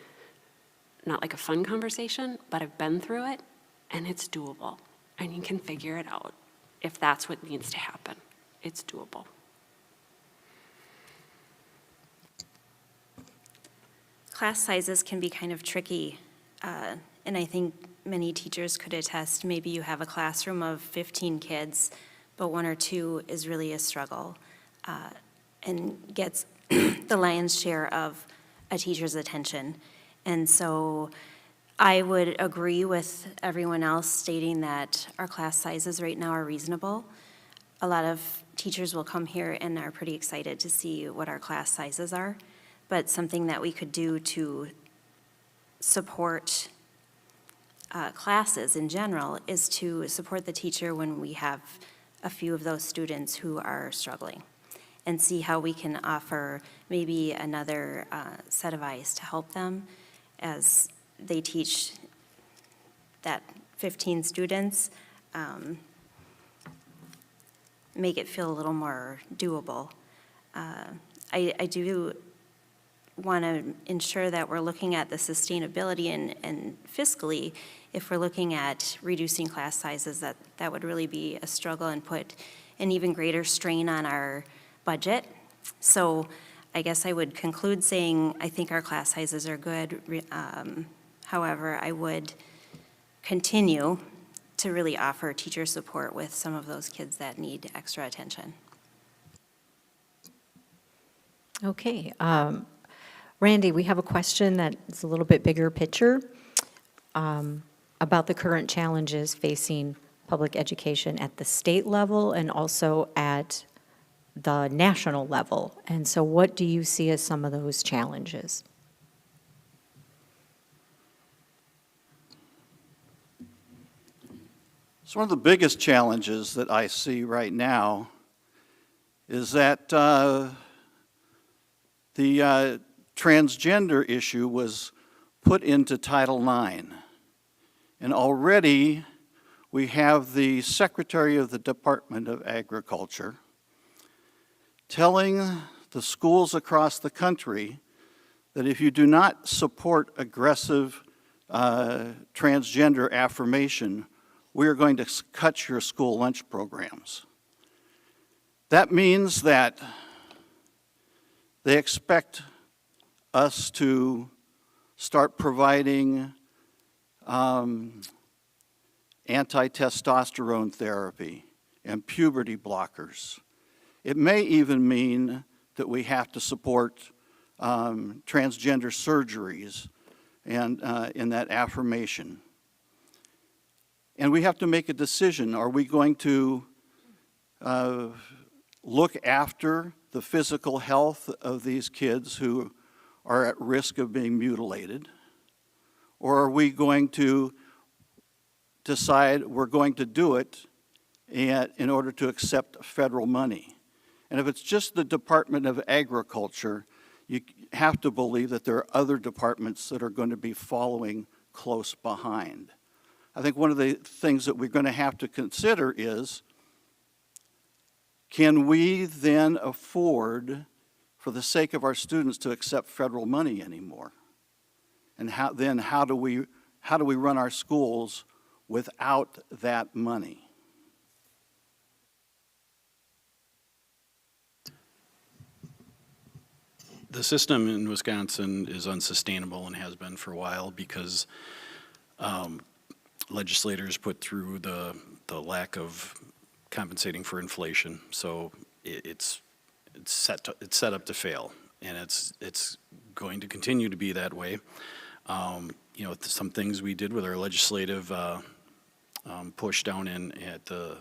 not like a fun conversation, but I've been through it, and it's doable, and you can figure it out if that's what needs to happen. It's doable. Class sizes can be kind of tricky, and I think many teachers could attest. Maybe you have a classroom of 15 kids, but 1 or 2 is really a struggle and gets the lion's share of a teacher's attention. And so I would agree with everyone else stating that our class sizes right now are reasonable. A lot of teachers will come here and are pretty excited to see what our class sizes are, but something that we could do to support classes in general is to support the teacher when we have a few of those students who are struggling, and see how we can offer maybe another set of eyes to help them as they teach that 15 students, make it feel a little more doable. I do want to ensure that we're looking at the sustainability and fiscally, if we're looking at reducing class sizes, that would really be a struggle and put an even greater strain on our budget. So I guess I would conclude saying I think our class sizes are good. However, I would continue to really offer teacher support with some of those kids that need extra attention. Okay. Randy, we have a question that's a little bit bigger picture about the current challenges facing public education at the state level and also at the national level. And so what do you see as some of those challenges? So one of the biggest challenges that I see right now is that the transgender issue was put into Title IX. And already we have the Secretary of the Department of Agriculture telling the schools across the country that if you do not support aggressive transgender affirmation, we are going to cut your school lunch programs. That means that they expect us to start providing anti-testosterone therapy and puberty blockers. It may even mean that we have to support transgender surgeries and in that affirmation. And we have to make a decision. Are we going to look after the physical health of these kids who are at risk of being mutilated? Or are we going to decide we're going to do it in order to accept federal money? And if it's just the Department of Agriculture, you have to believe that there are other departments that are going to be following close behind. I think one of the things that we're going to have to consider is, can we then afford, for the sake of our students, to accept federal money anymore? And how do we run our schools without that money? The system in Wisconsin is unsustainable and has been for a while because legislators put through the lack of compensating for inflation. So it's set up to fail, and it's going to continue to be that way. You know, some things we did with our legislative push down at the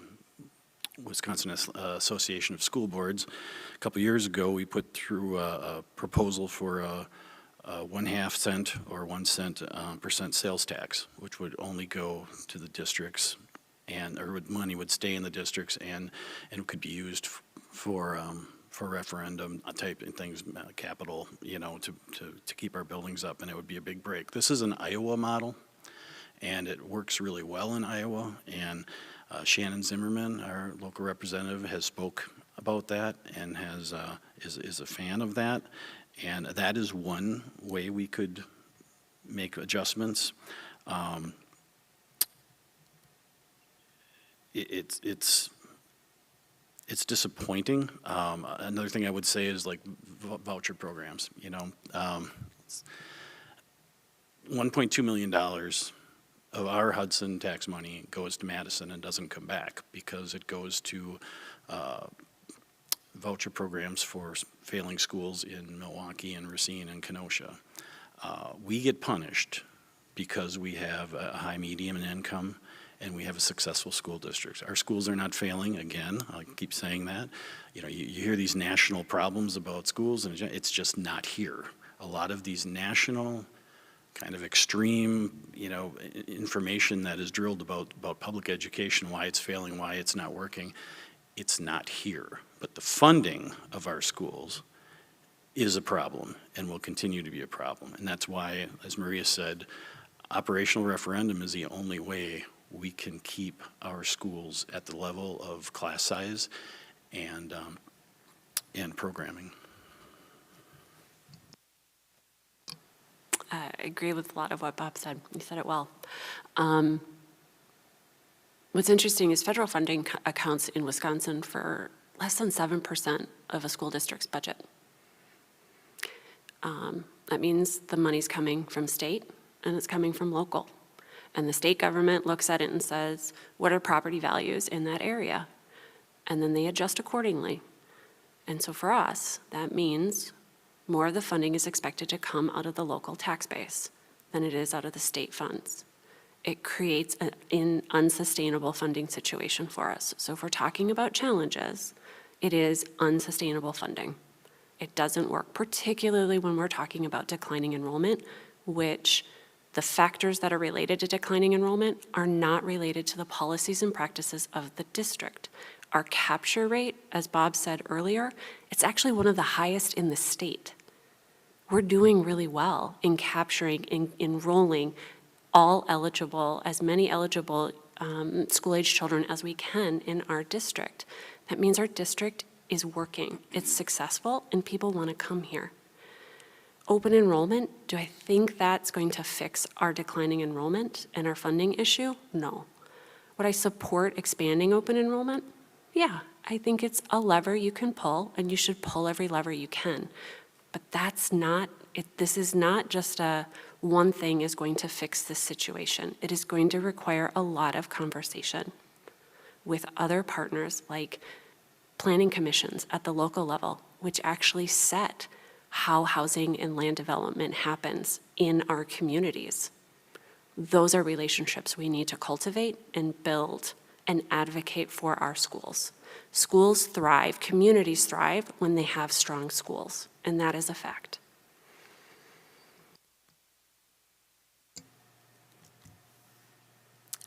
Wisconsin Association of School Boards. A couple years ago, we put through a proposal for a 1/2 cent or 1 cent percent sales tax, which would only go to the districts, or money would stay in the districts, and could be used for referendum type things, capital, you know, to keep our buildings up, and it would be a big break. This is an Iowa model, and it works really well in Iowa, and Shannon Zimmerman, our local representative, has spoke about that and is a fan of that, and that is one way we could make adjustments. It's disappointing. Another thing I would say is like voucher programs. You know, $1.2 million of our Hudson tax money goes to Madison and doesn't come back because it goes to voucher programs for failing schools in Milwaukee and Racine and Kenosha. We get punished because we have a high median income and we have a successful school district. Our schools are not failing, again, I keep saying that. You know, you hear these national problems about schools, and it's just not here. A lot of these national kind of extreme, you know, information that is drilled about public education, why it's failing, why it's not working, it's not here. But the funding of our schools is a problem and will continue to be a problem. And that's why, as Maria said, operational referendum is the only way we can keep our schools at the level of class size and programming. I agree with a lot of what Bob said. He said it well. What's interesting is federal funding accounts in Wisconsin for less than 7% of a school district's budget. That means the money's coming from state and it's coming from local. And the state government looks at it and says, what are property values in that area? And then they adjust accordingly. And so for us, that means more of the funding is expected to come out of the local tax base than it is out of the state funds. It creates an unsustainable funding situation for us. So if we're talking about challenges, it is unsustainable funding. It doesn't work, particularly when we're talking about declining enrollment, which the factors that are related to declining enrollment are not related to the policies and practices of the district. Our capture rate, as Bob said earlier, it's actually one of the highest in the state. We're doing really well in capturing, enrolling as many eligible school-age children as we can in our district. That means our district is working, it's successful, and people want to come here. Open enrollment, do I think that's going to fix our declining enrollment and our funding issue? No. Would I support expanding open enrollment? Yeah, I think it's a lever you can pull, and you should pull every lever you can. But that's not, this is not just one thing is going to fix this situation. It is going to require a lot of conversation with other partners like planning commissions at the local level, which actually set how housing and land development happens in our communities. Those are relationships we need to cultivate and build and advocate for our schools. Schools thrive, communities thrive when they have strong schools, and that is a fact.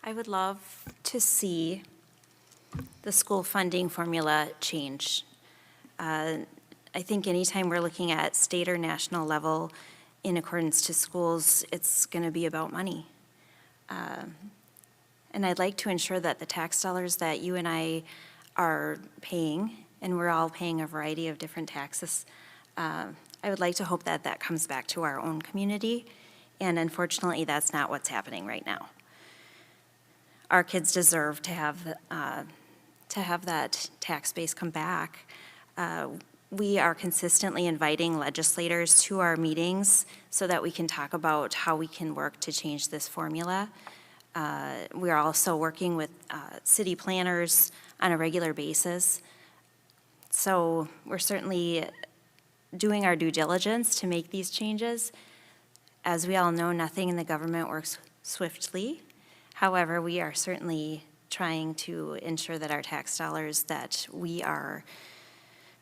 I would love to see the school funding formula change. I think anytime we're looking at state or national level in accordance to schools, it's going to be about money. And I'd like to ensure that the tax dollars that you and I are paying, and we're all paying a variety of different taxes, I would like to hope that that comes back to our own community. And unfortunately, that's not what's happening right now. Our kids deserve to have that tax base come back. We are consistently inviting legislators to our meetings so that we can talk about how we can work to change this formula. We are also working with city planners on a regular basis. So we're certainly doing our due diligence to make these changes. As we all know, nothing in the government works swiftly. However, we are certainly trying to ensure that our tax dollars that we are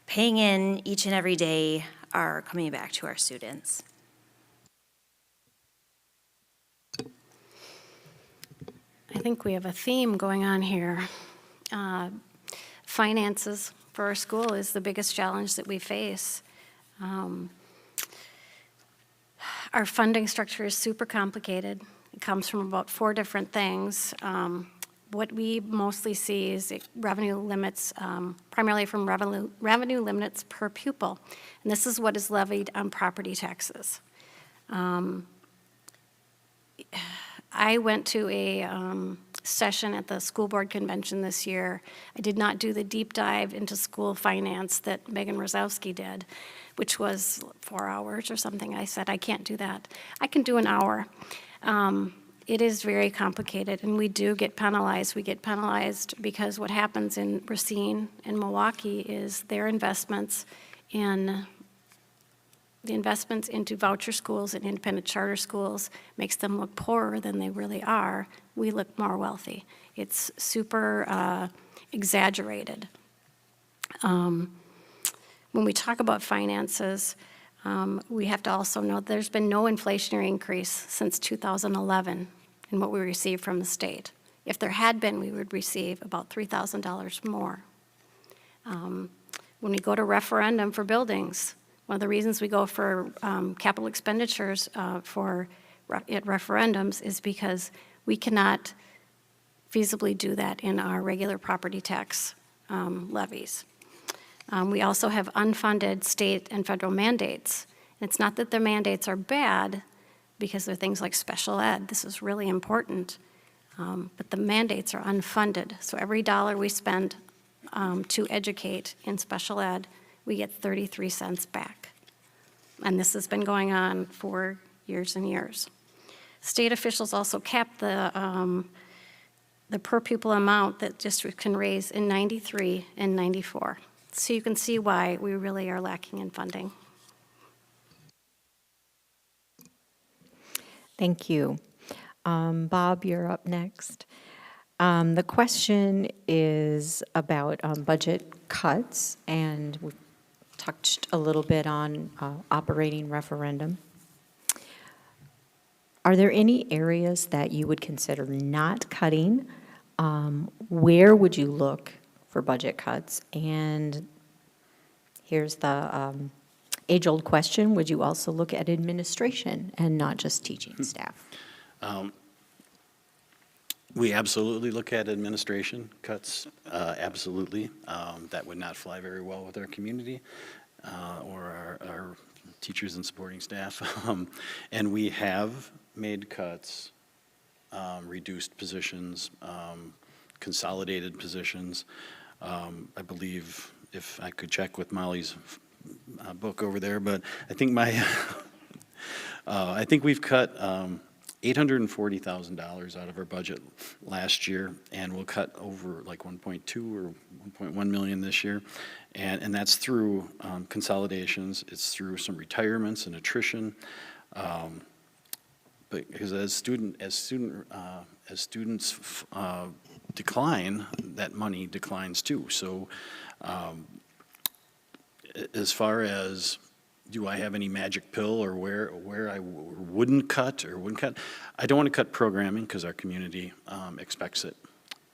paying in each and every day are coming back to our students. I think we have a theme going on here. Finances for our school is the biggest challenge that we face. Our funding structure is super complicated. It comes from about 4 different things. What we mostly see is revenue limits, primarily from revenue limits per pupil. And this is what is levied on property taxes. I went to a session at the school board convention this year. I did not do the deep dive into school finance that Megan Rosowski did, which was 4 hours or something. I said, I can't do that. I can do an hour. It is very complicated, and we do get penalized. We get penalized because what happens in Racine and Milwaukee is their investments in the investments into voucher schools and independent charter schools makes them look poorer than they really are. We look more wealthy. It's super exaggerated. When we talk about finances, we have to also know there's been no inflationary increase since 2011 in what we receive from the state. If there had been, we would receive about $3,000 more. When we go to referendum for buildings, one of the reasons we go for capital expenditures at referendums is because we cannot feasibly do that in our regular property tax levies. We also have unfunded state and federal mandates. And it's not that the mandates are bad, because they're things like special ed. This is really important. But the mandates are unfunded. So every dollar we spend to educate in special ed, we get 33 cents back. And this has been going on for years and years. State officials also cap the per pupil amount that districts can raise in 93 and 94. So you can see why we really are lacking in funding. Thank you. Bob, you're up next. The question is about budget cuts, and we've touched a little bit on operating referendum. Are there any areas that you would consider not cutting? Where would you look for budget cuts? And here's the age-old question, would you also look at administration and not just teaching staff? We absolutely look at administration cuts, absolutely. That would not fly very well with our community or our teachers and supporting staff. And we have made cuts, reduced positions, consolidated positions. I believe, if I could check with Molly's book over there, but I think I think we've cut $840,000 out of our budget last year, and we'll cut over like 1.2 or 1.1 million this year, and that's through consolidations. It's through some retirements and attrition, but because as students decline, that money declines too. So, as far as do I have any magic pill or where I wouldn't cut or wouldn't cut? I don't want to cut programming because our community expects it.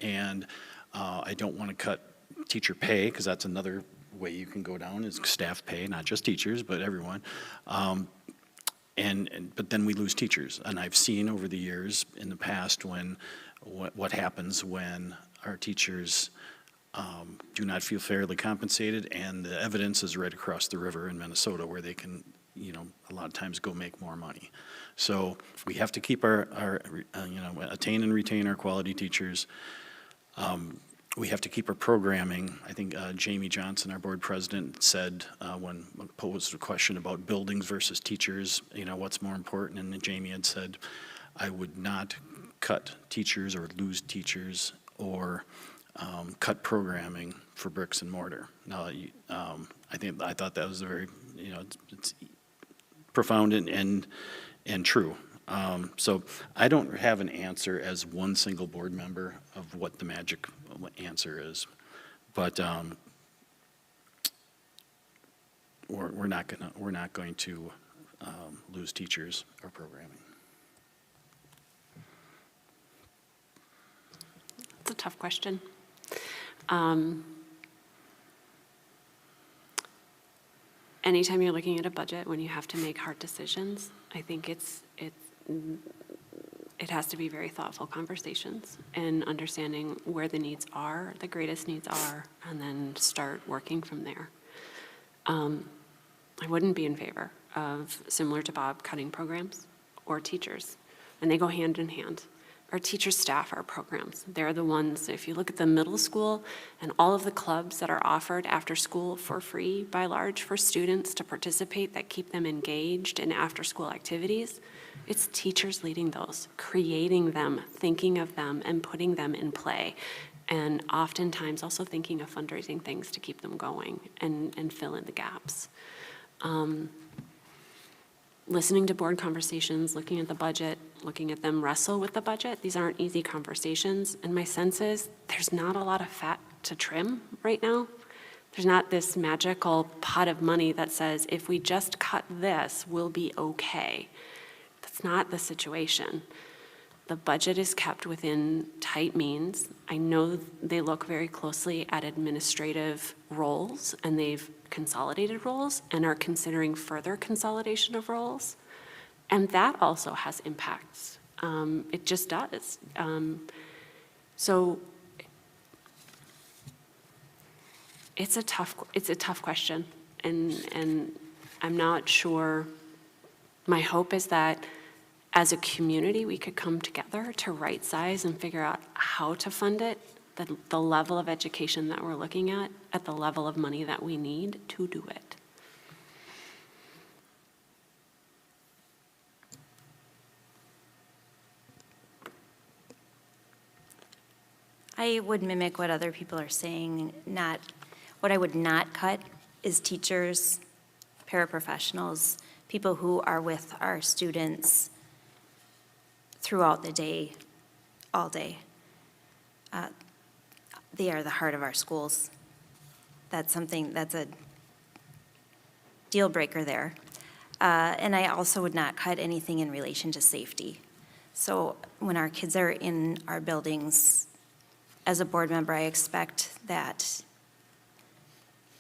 And I don't want to cut teacher pay because that's another way you can go down is staff pay, not just teachers, but everyone. But then we lose teachers. And I've seen over the years in the past what happens when our teachers do not feel fairly compensated, and the evidence is right across the river in Minnesota where they can, a lot of times go make more money. So we have to keep our attain and retain our quality teachers. we have to keep our programming. I think Jamie Johnson, our board president, said when posed a question about buildings versus teachers, what's more important? And then Jamie had said, I would not cut teachers or lose teachers or cut programming for bricks and mortar. Now, I thought that was a very, it's profound and true. So I don't have an answer as one single board member of what the magic answer is, but we're not going to lose teachers or programming. It's a tough question. Anytime you're looking at a budget, when you have to make hard decisions, I think it has to be very thoughtful conversations and understanding where the needs are, the greatest needs are, and then start working from there. I wouldn't be in favor of, similar to Bob, cutting programs or teachers, and they go hand in hand. Our teachers staff our programs. They're the ones, if you look at the middle school and all of the clubs that are offered after school for free by large for students to participate that keep them engaged in after school activities, it's teachers leading those, creating them, thinking of them, and putting them in play. And oftentimes also thinking of fundraising things to keep them going and fill in the gaps. Listening to board conversations, looking at the budget, looking at them wrestle with the budget. These aren't easy conversations. And my sense is there's not a lot of fat to trim right now. There's not this magical pot of money that says, if we just cut this, we'll be okay. That's not the situation. The budget is kept within tight means. I know they look very closely at administrative roles, and they've consolidated roles and are considering further consolidation of roles. And that also has impacts. It just does. So it's a tough question, and I'm not sure. My hope is that as a community, we could come together to right size and figure out how to fund it, the level of education that we're looking at the level of money that we need to do it. I would mimic what other people are saying. What I would not cut is teachers, paraprofessionals, people who are with our students throughout the day, all day. They are the heart of our schools. That's a deal breaker there. And I also would not cut anything in relation to safety. So when our kids are in our buildings, as a board member, I expect that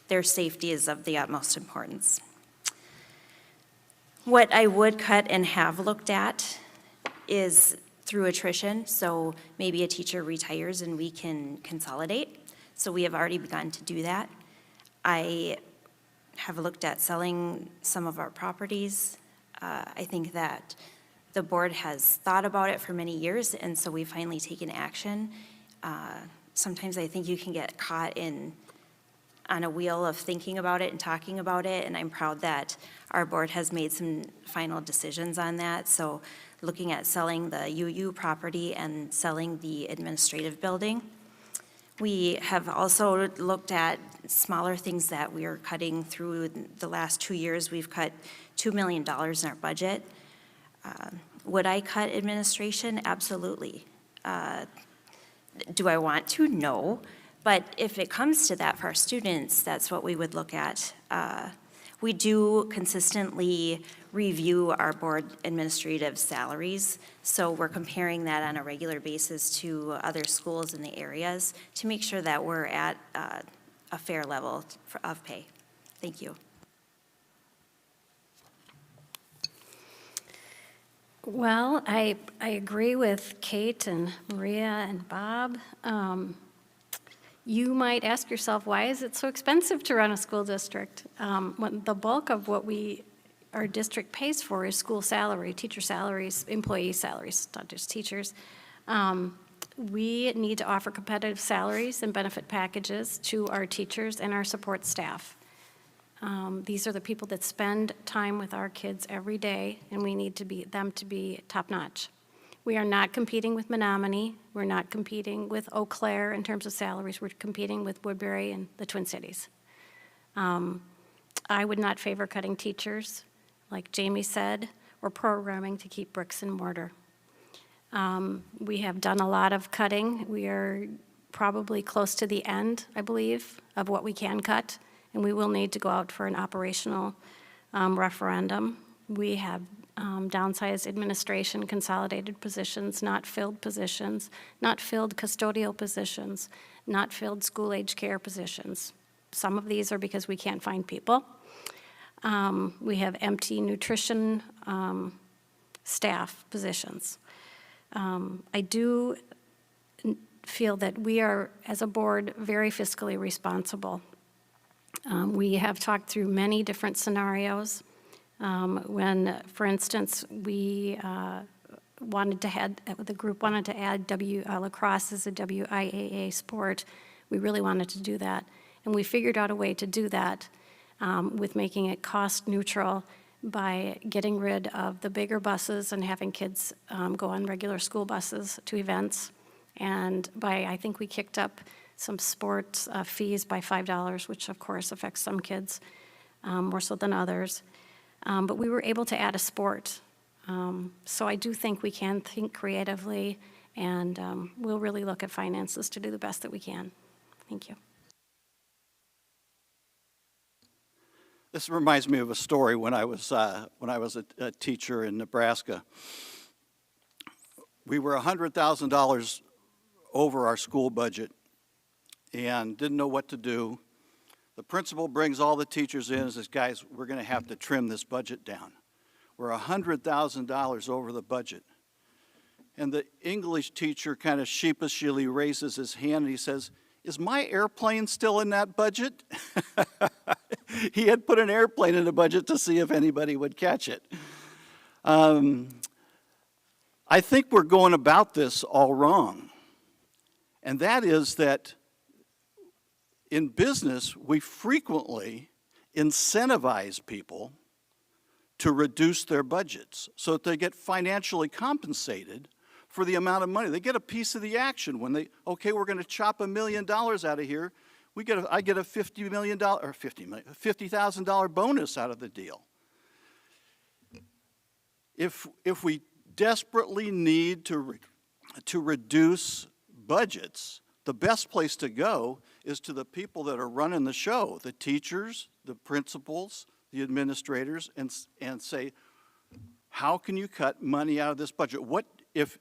their safety is of the utmost importance. What I would cut and have looked at is through attrition. So maybe a teacher retires and we can consolidate. So we have already begun to do that. I have looked at selling some of our properties. I think that the board has thought about it for many years, and so we've finally taken action. Sometimes I think you can get caught on a wheel of thinking about it and talking about it, and I'm proud that our board has made some final decisions on that. So looking at selling the UU property and selling the administrative building. We have also looked at smaller things that we are cutting through the last 2 years. We've cut $2 million in our budget. Would I cut administration? Absolutely. Do I want to? No. But if it comes to that for our students, that's what we would look at. We do consistently review our board administrative salaries, so we're comparing that on a regular basis to other schools in the areas to make sure that we're at a fair level of pay. Thank you. Well, I agree with Kate and Maria and Bob. You might ask yourself, why is it so expensive to run a school district? When the bulk of what our district pays for is school salary, teacher salaries, employee salaries, not just teachers. We need to offer competitive salaries and benefit packages to our teachers and our support staff. These are the people that spend time with our kids every day, and we need them to be top-notch. We are not competing with Menominee. We're not competing with Eau Claire in terms of salaries. We're competing with Woodbury and the Twin Cities. I would not favor cutting teachers, like Jamie said, or programming to keep bricks and mortar. We have done a lot of cutting. We are probably close to the end, I believe, of what we can cut, and we will need to go out for an operational referendum. We have downsized administration, consolidated positions, not filled positions, not filled custodial positions, not filled school-age care positions. Some of these are because we can't find people. We have empty nutrition staff positions. I do feel that we are, as a board, very fiscally responsible. We have talked through many different scenarios. When, for instance, the group wanted to add lacrosse as a WIAA sport, we really wanted to do that. And we figured out a way to do that with making it cost neutral by getting rid of the bigger buses and having kids go on regular school buses to events. And I think we kicked up some sports fees by $5, which of course affects some kids more so than others. But we were able to add a sport. So I do think we can think creatively, and we'll really look at finances to do the best that we can. Thank you. This reminds me of a story when I was a teacher in Nebraska. We were $100,000 over our school budget and didn't know what to do. The principal brings all the teachers in and says, guys, we're going to have to trim this budget down. We're $100,000 over the budget. And the English teacher kind of sheepishly raises his hand and he says, is my airplane still in that budget? He had put an airplane in the budget to see if anybody would catch it. I think we're going about this all wrong. And that is that in business, we frequently incentivize people to reduce their budgets so that they get financially compensated for the amount of money. They get a piece of the action when okay, we're going to chop $1 million out of here. I get a $50,000 bonus out of the deal. If we desperately need to reduce budgets, the best place to go is to the people that are running the show, the teachers, the principals, the administrators, and say, how can you cut money out of this budget? What if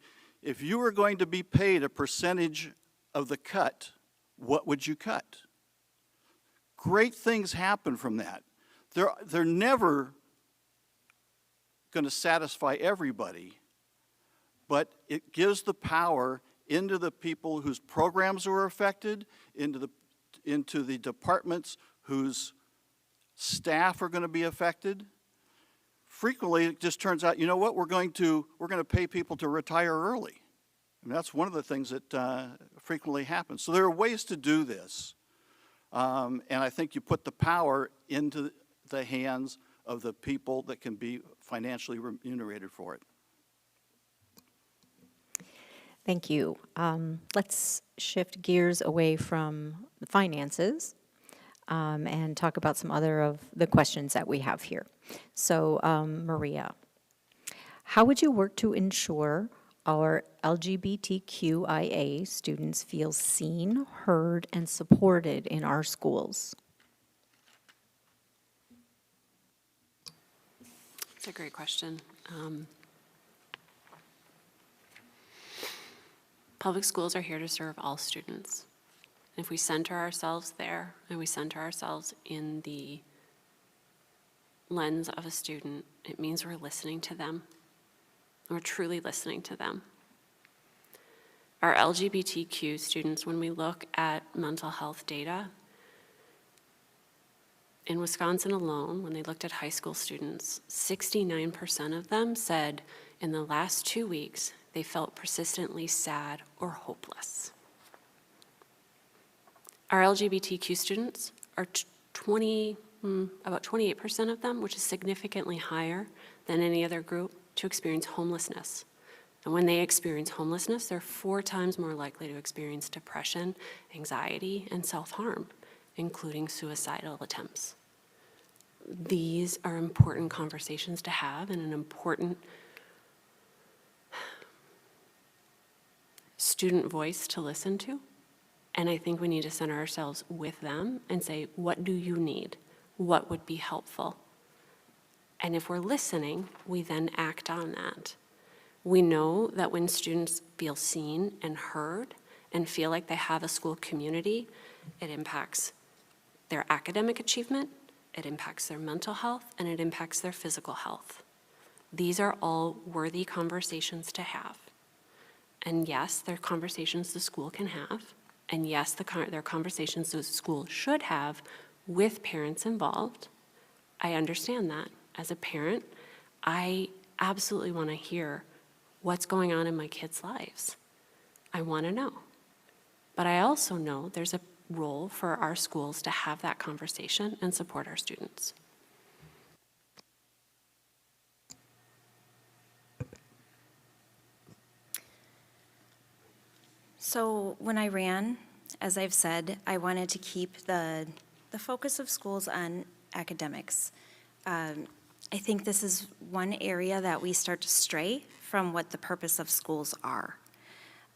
you were going to be paid a percentage of the cut, what would you cut? Great things happen from that. They're never going to satisfy everybody, but it gives the power into the people whose programs are affected, into the departments whose staff are going to be affected. Frequently, it just turns out, you know what, we're going to pay people to retire early. And that's one of the things that frequently happens. So there are ways to do this. And I think you put the power into the hands of the people that can be financially remunerated for it. Thank you. Let's shift gears away from the finances and talk about some other of the questions that we have here. So, Maria, how would you work to ensure our LGBTQIA students feel seen, heard, and supported in our schools? That's a great question. Public schools are here to serve all students. If we center ourselves there and we center ourselves in the lens of a student, it means we're listening to them. We're truly listening to them. Our LGBTQ students, when we look at mental health data, in Wisconsin alone, when they looked at high school students, 69% of them said in the last 2 weeks they felt persistently sad or hopeless. Our LGBTQ students are about 28% of them, which is significantly higher than any other group, to experience homelessness. And when they experience homelessness, they're 4 times more likely to experience depression, anxiety, and self-harm, including suicidal attempts. These are important conversations to have and an important student voice to listen to. And I think we need to center ourselves with them and say, what do you need? What would be helpful? And if we're listening, we then act on that. We know that when students feel seen and heard and feel like they have a school community, it impacts their academic achievement, it impacts their mental health, and it impacts their physical health. These are all worthy conversations to have. And yes, they're conversations the school can have. And yes, they're conversations the school should have with parents involved. I understand that. As a parent, I absolutely want to hear what's going on in my kids' lives. I want to know. But I also know there's a role for our schools to have that conversation and support our students. So when I ran, as I've said, I wanted to keep the focus of schools on academics. I think this is one area that we start to stray from what the purpose of schools are.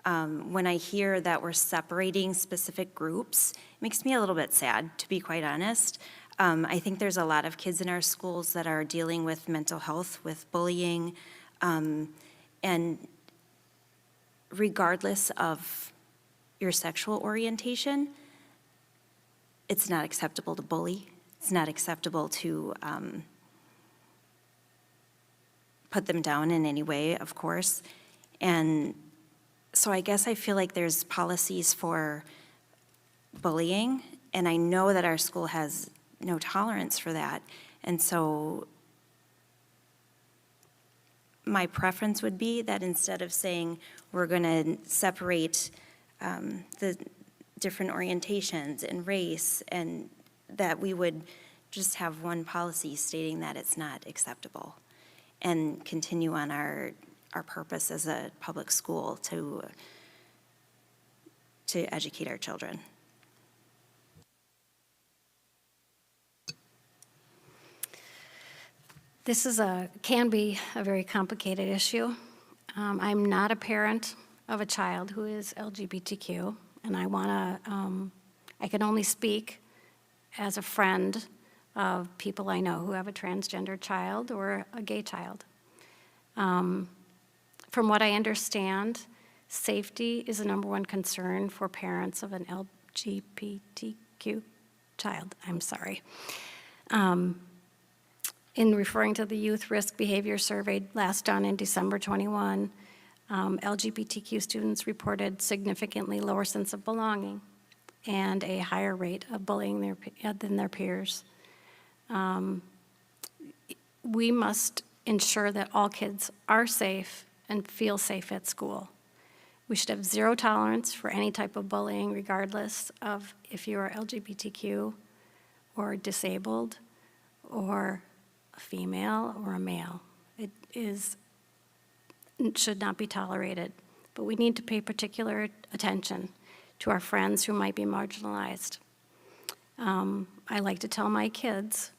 When I hear that we're separating specific groups, it makes me a little bit sad, to be quite honest. I think there's a lot of kids in our schools that are dealing with mental health, with bullying, and regardless of your sexual orientation, it's not acceptable to bully. It's not acceptable to put them down in any way, of course. And so I guess I feel like there's policies for bullying, and I know that our school has no tolerance for that. And so my preference would be that instead of saying we're going to separate the different orientations and race, and that we would just have one policy stating that it's not acceptable and continue on our purpose as a public school to educate our children. This can be a very complicated issue. I'm not a parent of a child who is LGBTQ, and I can only speak as a friend of people I know who have a transgender child or a gay child. From what I understand, safety is the #1 concern for parents of an LGBTQ child. I'm sorry. In referring to the Youth Risk Behavior Survey last done in December 21, LGBTQ students reported significantly lower sense of belonging and a higher rate of bullying than their peers. We must ensure that all kids are safe and feel safe at school. We should have zero tolerance for any type of bullying, regardless of if you are LGBTQ or disabled or a female or a male. It should not be tolerated. But we need to pay particular attention to our friends who might be marginalized. I like to tell my kids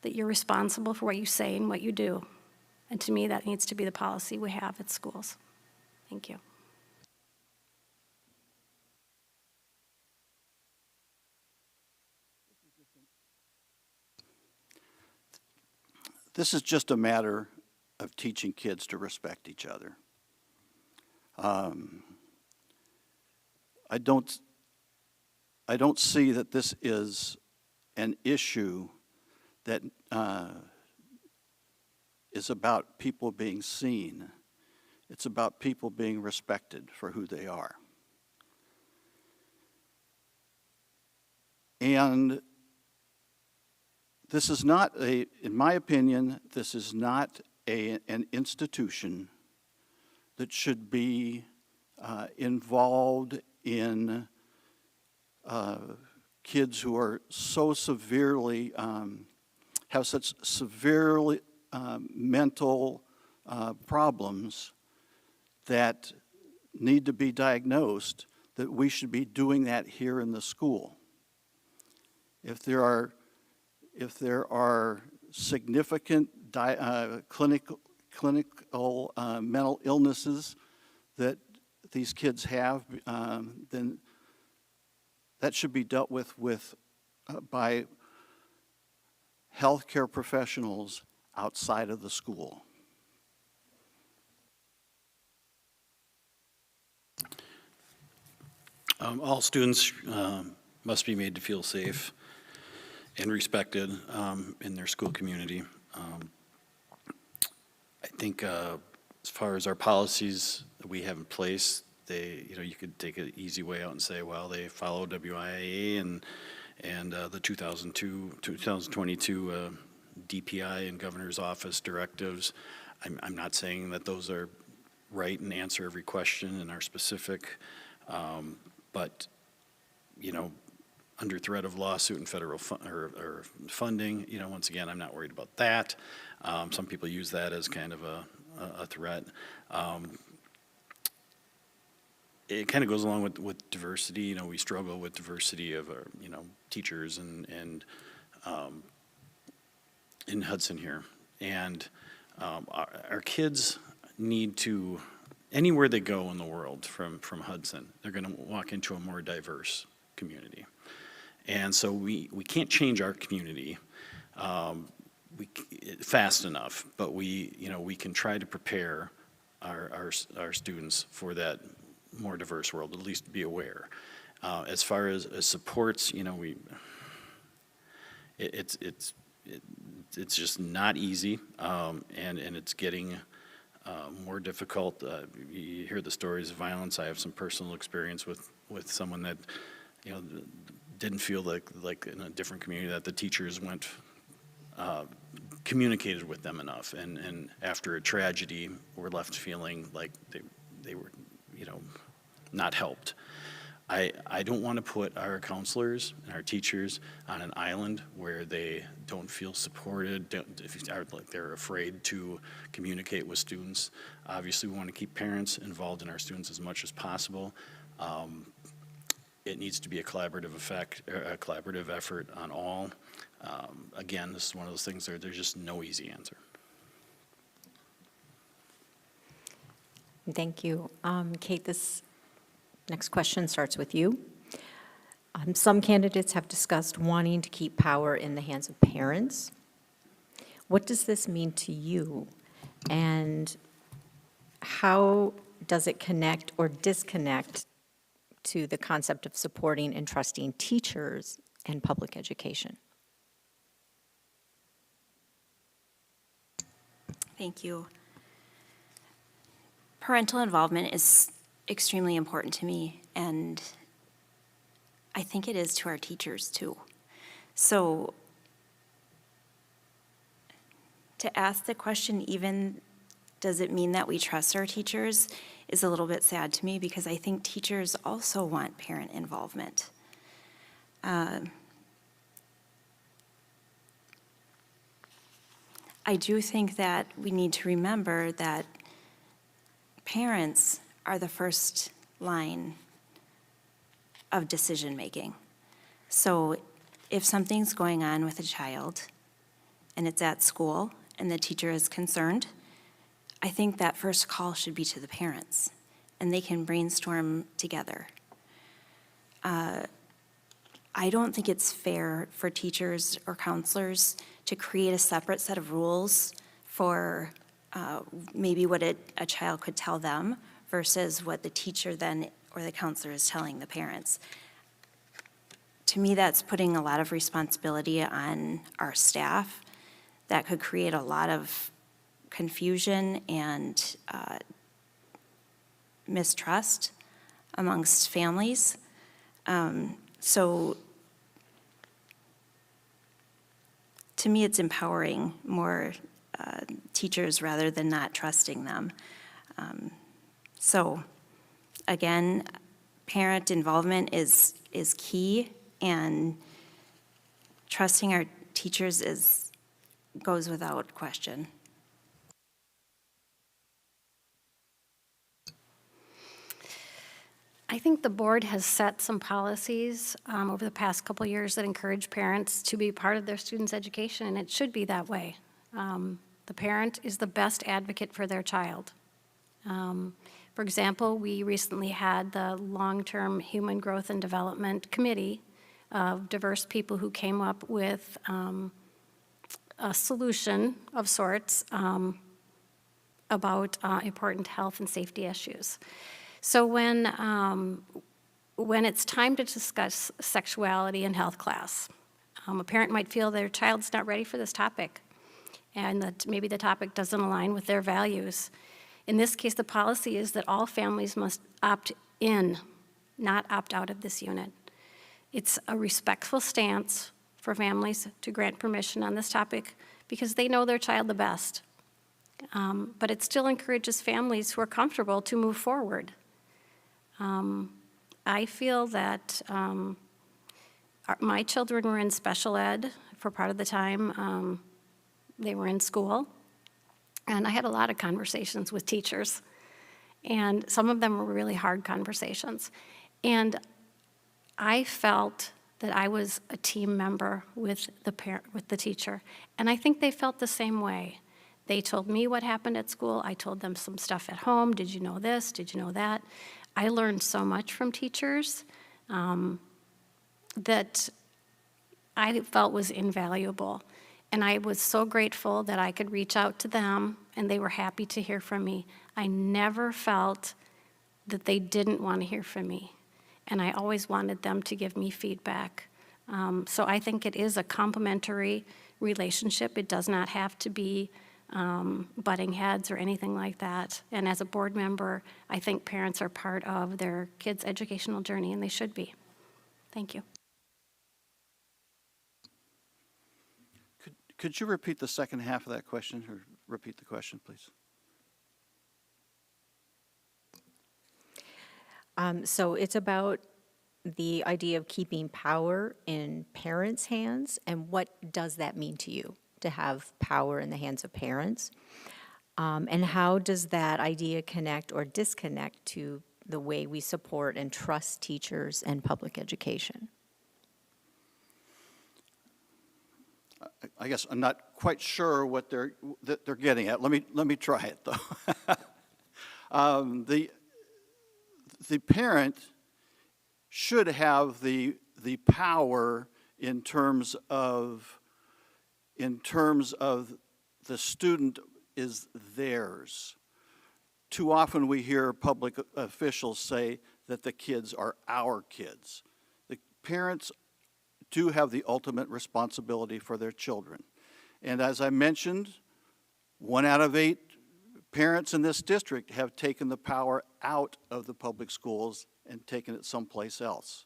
that you're responsible for what you say and what you do. And to me, that needs to be the policy we have at schools. Thank you. This is just a matter of teaching kids to respect each other. I don't see that this is an issue that is about people being seen. It's about people being respected for who they are. And this is not in my opinion, this is not an institution that should be involved in kids who are so severely, have such severely mental problems that need to be diagnosed, that we should be doing that here in the school. If there are significant clinical mental illnesses that these kids have, then that should be dealt with by healthcare professionals outside of the school. All students must be made to feel safe and respected in their school community. I think as far as our policies that we have in place, you could take an easy way out and say, well, they follow WIA and the 2022 DPI and Governor's Office directives. I'm not saying that those are right and answer every question and are specific, but under threat of lawsuit and federal funding, once again, I'm not worried about that. Some people use that as kind of a threat. It kind of goes along with diversity. We struggle with diversity of our, teachers and in Hudson here. And our kids need to, anywhere they go in the world from Hudson, they're going to walk into a more diverse community. And so we can't change our community fast enough, but we can try to prepare our students for that more diverse world, at least be aware. As far as supports, it's just not easy, and it's getting more difficult. You hear the stories of violence. I have some personal experience with someone that didn't feel like in a different community that the teachers communicated with them enough, and after a tragedy were left feeling like they were not helped. I don't want to put our counselors and our teachers on an island where they don't feel supported, like they're afraid to communicate with students. Obviously, we want to keep parents involved in our students as much as possible. It needs to be a collaborative effort on all. Again, this is one of those things where there's just no easy answer. Thank you. Kate, this next question starts with you. Some candidates have discussed wanting to keep power in the hands of parents. What does this mean to you? And how does it connect or disconnect to the concept of supporting and trusting teachers and public education? Thank you. Parental involvement is extremely important to me, and I think it is to our teachers too. So to ask the question, even does it mean that we trust our teachers, is a little bit sad to me, because I think teachers also want parent involvement. I do think that we need to remember that parents are the first line of decision-making. So if something's going on with a child and it's at school and the teacher is concerned, I think that first call should be to the parents, and they can brainstorm together. I don't think it's fair for teachers or counselors to create a separate set of rules for maybe what a child could tell them versus what the teacher then or the counselor is telling the parents. To me, that's putting a lot of responsibility on our staff. That could create a lot of confusion and mistrust amongst families. So to me, it's empowering more teachers rather than not trusting them. So, again, parent involvement is key, and trusting our teachers goes without question. I think the board has set some policies over the past couple years that encourage parents to be part of their students' education, and it should be that way. The parent is the best advocate for their child. For example, we recently had the Long-Term Human Growth and Development Committee of diverse people who came up with a solution of sorts about important health and safety issues. So when it's time to discuss sexuality in health class, a parent might feel their child's not ready for this topic, and that maybe the topic doesn't align with their values. In this case, the policy is that all families must opt in, not opt out of this unit. It's a respectful stance for families to grant permission on this topic because they know their child the best. But it still encourages families who are comfortable to move forward. I feel that my children were in special ed for part of the time they were in school, and I had a lot of conversations with teachers, and some of them were really hard conversations. And I felt that I was a team member with the teacher, and I think they felt the same way. They told me what happened at school. I told them some stuff at home. Did you know this? Did you know that? I learned so much from teachers that I felt was invaluable. And I was so grateful that I could reach out to them, and they were happy to hear from me. I never felt that they didn't want to hear from me, and I always wanted them to give me feedback. So I think it is a complementary relationship. It does not have to be butting heads or anything like that. And as a board member, I think parents are part of their kids' educational journey, and they should be. Thank you. Could you repeat the second half of that question, or repeat the question, please? So it's about the idea of keeping power in parents' hands, and what does that mean to you, to have power in the hands of parents? And how does that idea connect or disconnect to the way we support and trust teachers and public education? I guess I'm not quite sure what they're getting at. Let me try it though. The parent should have the power in terms of the student is theirs. Too often we hear public officials say that the kids are our kids. The parents do have the ultimate responsibility for their children. And as I mentioned, 1 out of 8 parents in this district have taken the power out of the public schools and taken it someplace else.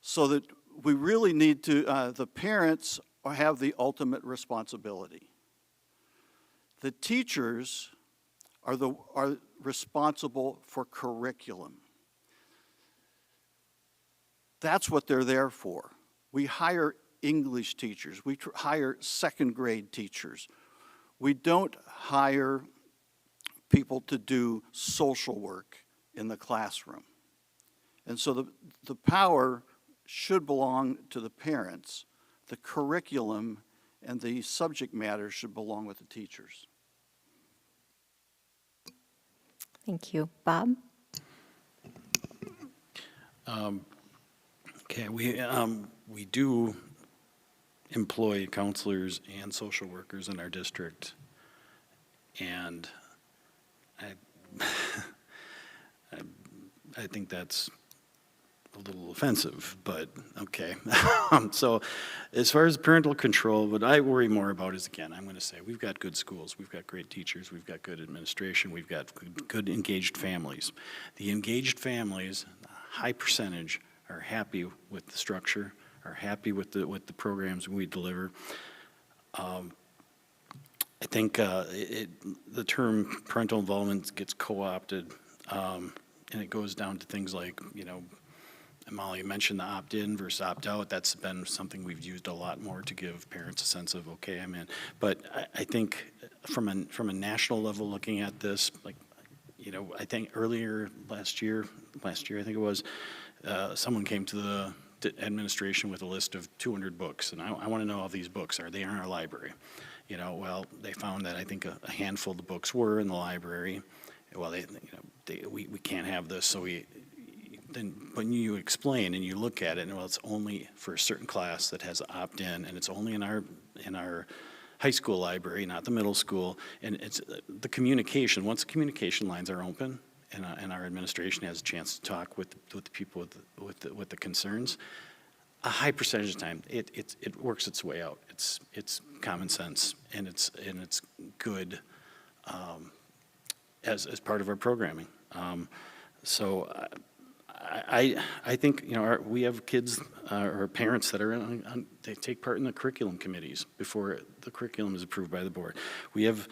So that we really need to, the parents have the ultimate responsibility. The teachers are responsible for curriculum. That's what they're there for. We hire English teachers. We hire second grade teachers. We don't hire people to do social work in the classroom. And so the power should belong to the parents. The curriculum and the subject matter should belong with the teachers. Thank you. Bob? Okay, we do employ counselors and social workers in our district, and I think that's a little offensive, but okay. So as far as parental control, what I worry more about is, again, I'm going to say we've got good schools, we've got great teachers, we've got good administration, we've got good engaged families. The engaged families, a high percentage, are happy with the structure, are happy with the programs we deliver. I think the term parental involvement gets co-opted And it goes down to things like, Molly mentioned the opt-in versus opt-out. That's been something we've used a lot more to give parents a sense of, okay, I'm in. But I think from a national level, looking at this, like, I think earlier last year I think it was, someone came to the administration with a list of 200 books, and I want to know all these books. Are they in our library? Well, they found that I think a handful of the books were in the library. Well, we can't have this, so then when you explain and you look at it, and well, it's only for a certain class that has opt-in, and it's only in our high school library, not the middle school, and it's the communication. Once the communication lines are open, and our administration has a chance to talk with the people with the concerns, a high percentage of the time it works its way out. It's common sense, and it's good as part of our programming. So I think we have kids or parents that are they take part in the curriculum committees before the curriculum is approved by the board. We have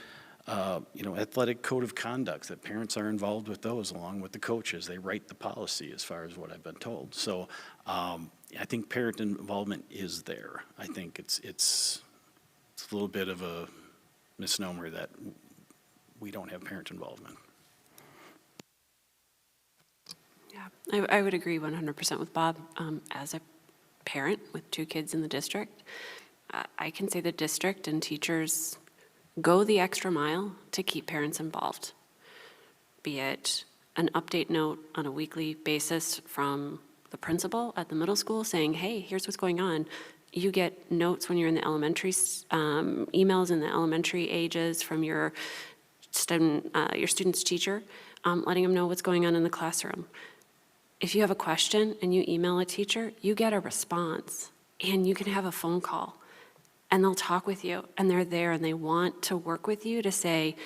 athletic code of conduct that parents are involved with those along with the coaches. They write the policy as far as what I've been told. So I think parent involvement is there. I think it's a little bit of a misnomer that we don't have parent involvement. Yeah, I would agree 100% with Bob. As a parent with 2 kids in the district, I can say the district and teachers go the extra mile to keep parents involved, be it an update note on a weekly basis from the principal at the middle school saying, hey, here's what's going on. You get notes when you're in the elementary, emails in the elementary ages from your student's teacher, letting them know what's going on in the classroom. If you have a question and you email a teacher, you get a response, and you can have a phone call, and they'll talk with you, and they're there, and they want to work with you to say,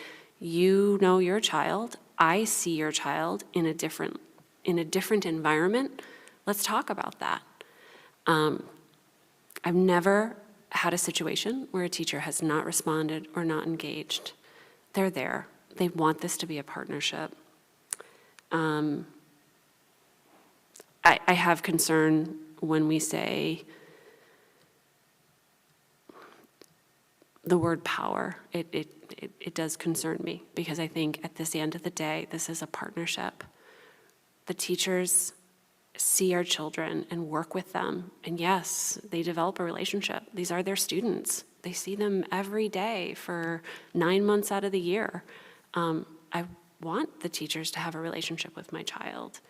you know your child, I see your child in a different environment. Let's talk about that. I've never had a situation where a teacher has not responded or not engaged. They're there. They want this to be a partnership. I have concern when we say the word power. It does concern me, because I think at this end of the day, this is a partnership. The teachers see our children and work with them, and yes, they develop a relationship. These are their students. They see them every day for 9 months out of the year. I want the teachers to have a relationship with my child.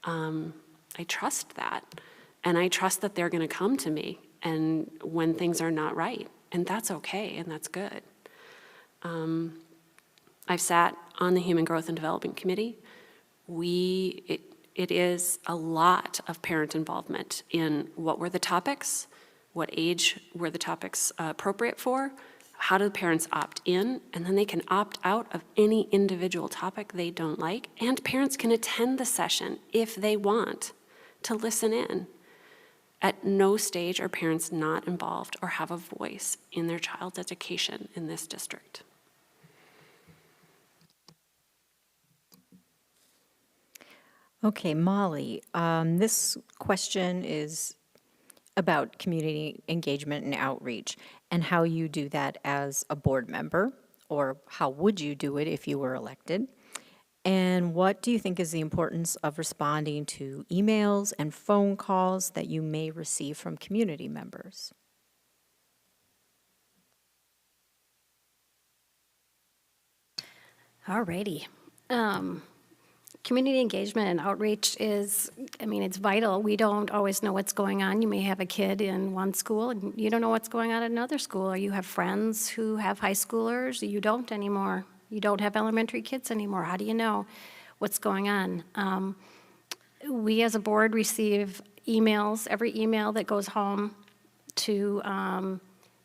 I trust that, and I trust that they're going to come to me and when things are not right, and that's okay, and that's good. I've sat on the Human Growth and Development Committee. It is a lot of parent involvement in what were the topics, what age were the topics appropriate for, how do the parents opt in, and then they can opt out of any individual topic they don't like, and parents can attend the session if they want to listen in. At no stage are parents not involved or have a voice in their child's education in this district. Okay, Molly, this question is about community engagement and outreach and how you do that as a board member, or how would you do it if you were elected? And what do you think is the importance of responding to emails and phone calls that you may receive from community members? All righty. Community engagement and outreach is, it's vital. We don't always know what's going on. You may have a kid in one school and you don't know what's going on at another school, or you have friends who have high schoolers, you don't anymore. You don't have elementary kids anymore. How do you know what's going on? We as a board receive emails, every email that goes home to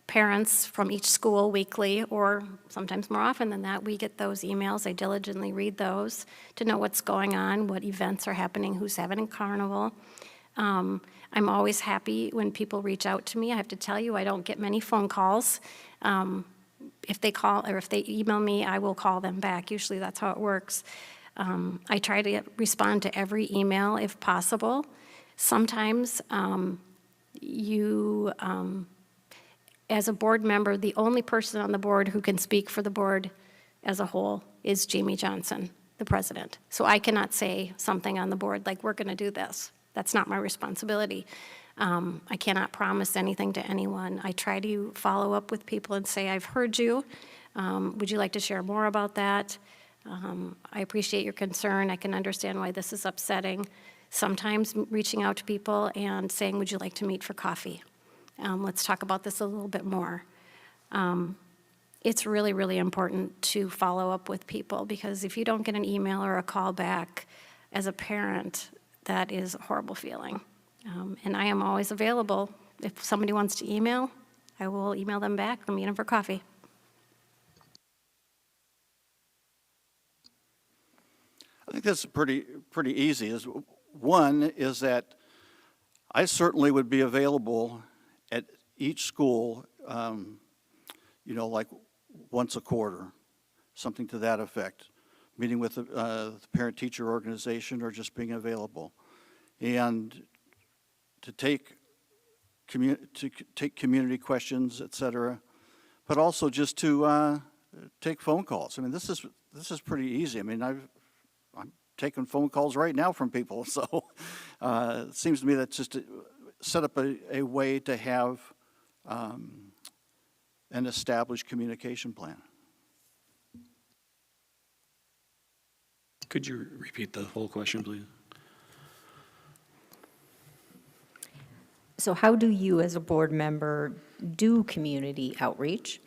parents from each school weekly, or sometimes more often than that. We get those emails. I diligently read those to know what's going on, what events are happening, who's having a carnival. I'm always happy when people reach out to me. I have to tell you, I don't get many phone calls. If they call or if they email me, I will call them back. Usually that's how it works. I try to respond to every email if possible. Sometimes as a board member, the only person on the board who can speak for the board as a whole is Jamie Johnson, the president. So I cannot say something on the board like, we're going to do this. That's not my responsibility. I cannot promise anything to anyone. I try to follow up with people and say, I've heard you. Would you like to share more about that? I appreciate your concern. I can understand why this is upsetting. Sometimes reaching out to people and saying, would you like to meet for coffee? Let's talk about this a little bit more. It's really, really important to follow up with people, because if you don't get an email or a call back as a parent, that is a horrible feeling. And I am always available. If somebody wants to email, I will email them back or meet them for coffee. I think that's pretty easy. One is that I certainly would be available at each school, like once a quarter, something to that effect, meeting with the parent-teacher organization or just being available. And to take community questions, et cetera, but also just to take phone calls. I mean, this is pretty easy. I mean, I'm taking phone calls right now from people, so it seems to me that's just to set up a way to have an established communication plan. Could you repeat the whole question, please? So how do you, as a board member, do community outreach?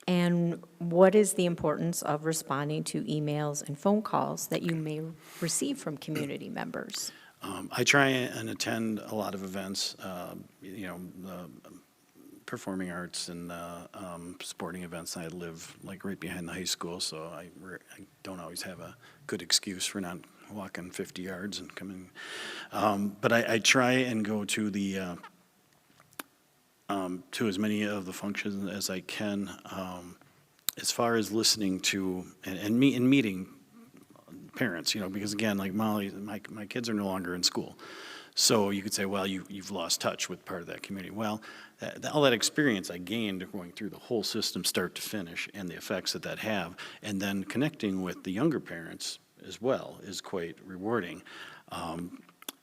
And what is the importance of responding to emails and phone calls that you may receive from community members? I try and attend a lot of events, performing arts and sporting events. I live like right behind the high school, so I don't always have a good excuse for not walking 50 yards and coming. But I try and go to the to as many of the functions as I can, as far as listening to and meeting parents, because again, like Molly, my kids are no longer in school. So you could say, well, you've lost touch with part of that community. Well, all that experience I gained going through the whole system start to finish and the effects that have, and then connecting with the younger parents as well is quite rewarding.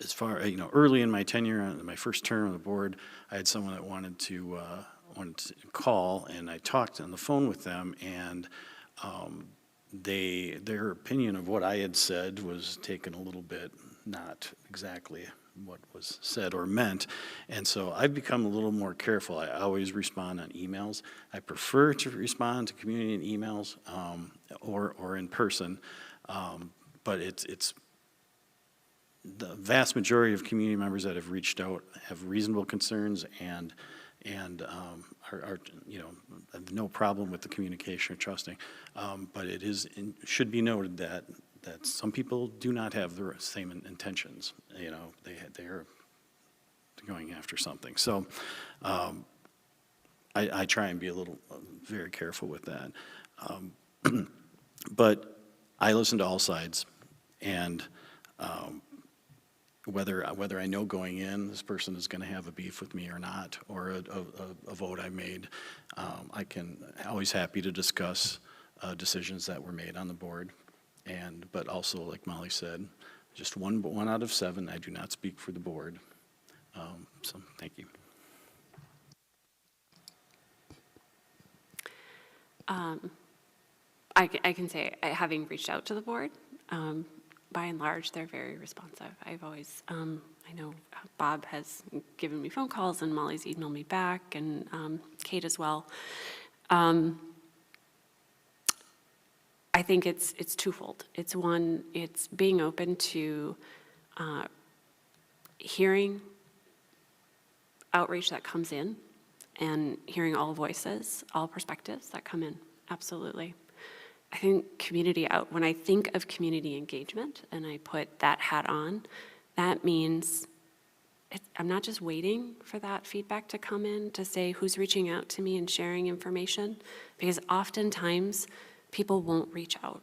As far, early in my tenure, on my first term on the board, I had someone that wanted to call, and I talked on the phone with them, and their opinion of what I had said was taken a little bit not exactly what was said or meant, and so I've become a little more careful. I always respond on emails. I prefer to respond to community in emails or in person, but it's the vast majority of community members that have reached out have reasonable concerns and are have no problem with the communication or trusting. But it should be noted that some people do not have the same intentions. They are going after something. So I try and be a little very careful with that. But I listen to all sides, and whether I know going in this person is going to have a beef with me or not, or a vote I made, I'm always happy to discuss decisions that were made on the board. But also, like Molly said, just one out of 7, I do not speak for the board. So thank you. I can say, having reached out to the board, by and large, they're very responsive. I've always, I know Bob has given me phone calls, and Molly's emailed me back, and Kate as well. I think it's twofold. It's one, it's being open to hearing outreach that comes in and hearing all voices, all perspectives that come in, absolutely. I think when I think of community engagement and I put that hat on, that means I'm not just waiting for that feedback to come in to say who's reaching out to me and sharing information, because oftentimes people won't reach out.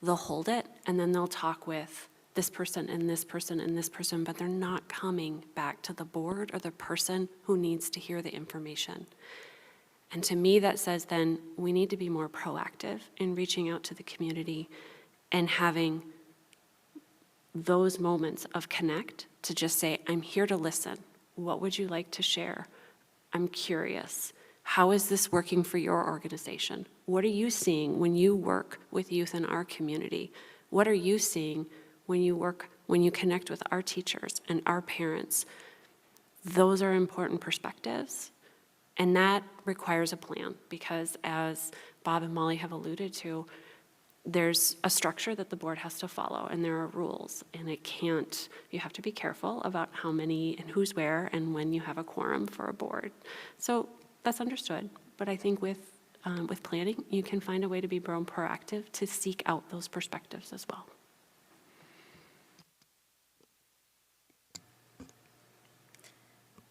they'll hold it, and then they'll talk with this person and this person and this person, but they're not coming back to the board or the person who needs to hear the information. And to me, that says then we need to be more proactive in reaching out to the community and having those moments of connect to just say, I'm here to listen. What would you like to share? I'm curious. How is this working for your organization? What are you seeing when you work with youth in our community? What are you seeing when you connect with our teachers and our parents? Those are important perspectives. And that requires a plan because, as Bob and Molly have alluded to, there's a structure that the board has to follow, and there are rules, and you have to be careful about how many and who's where and when you have a quorum for a board. So that's understood, but I think with planning, you can find a way to be more proactive to seek out those perspectives as well.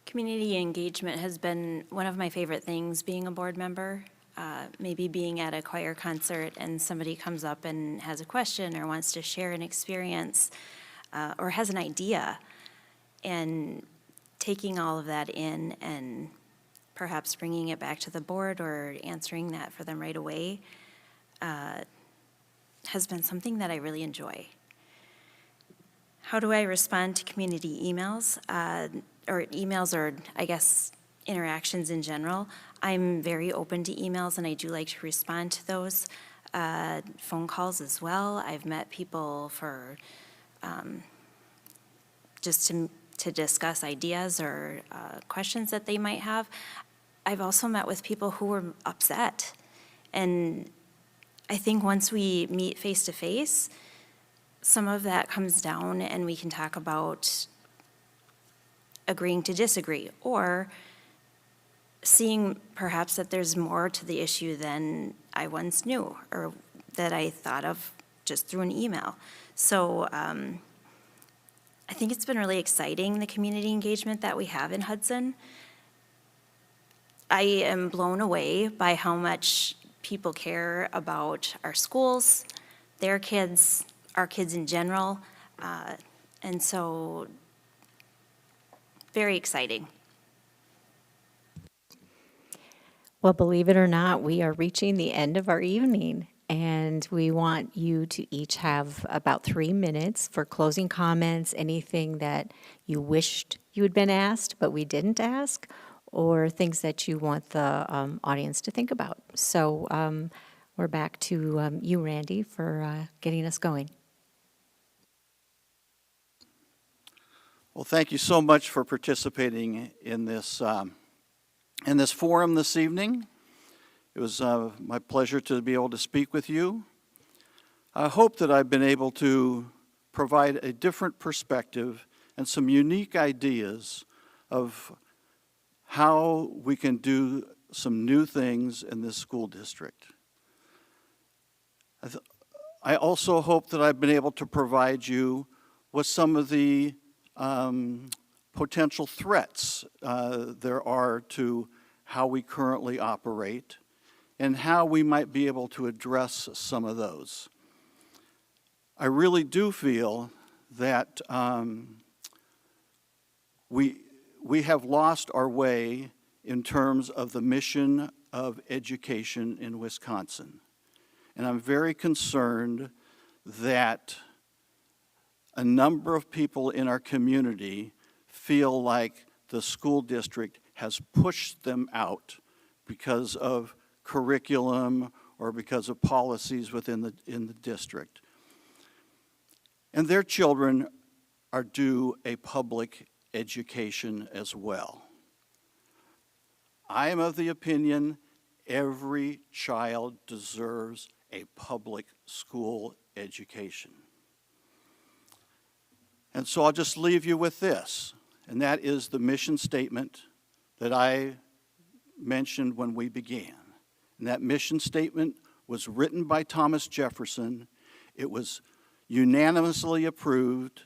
Community engagement has been one of my favorite things being a board member. Maybe being at a choir concert and somebody comes up and has a question or wants to share an experience or has an idea, and taking all of that in and perhaps bringing it back to the board or answering that for them right away has been something that I really enjoy. How do I respond to community emails? Or I guess interactions in general? I'm very open to emails, and I do like to respond to those. Phone calls as well. I've met people for just to discuss ideas or questions that they might have. I've also met with people who were upset. And I think once we meet face to face, some of that comes down and we can talk about agreeing to disagree, or seeing perhaps that there's more to the issue than I once knew or that I thought of just through an email. So I think it's been really exciting, the community engagement that we have in Hudson. I am blown away by how much people care about our schools, their kids, our kids in general, and so very exciting. Well, believe it or not, we are reaching the end of our evening, and we want you to each have about 3 minutes for closing comments, anything that you wished you had been asked but we didn't ask, or things that you want the audience to think about. So we're back to you, Randy, for getting us going. Well, thank you so much for participating in this forum this evening. It was my pleasure to be able to speak with you. I hope that I've been able to provide a different perspective and some unique ideas of how we can do some new things in this school district. I also hope that I've been able to provide you with some of the potential threats there are to how we currently operate and how we might be able to address some of those. I really do feel that we have lost our way in terms of the mission of education in Wisconsin. And I'm very concerned that a number of people in our community feel like the school district has pushed them out because of curriculum or because of policies within the district. And their children are due a public education as well. I am of the opinion every child deserves a public school education. And so I'll just leave you with this, and that is the mission statement that I mentioned when we began. And that mission statement was written by Thomas Jefferson. It was unanimously approved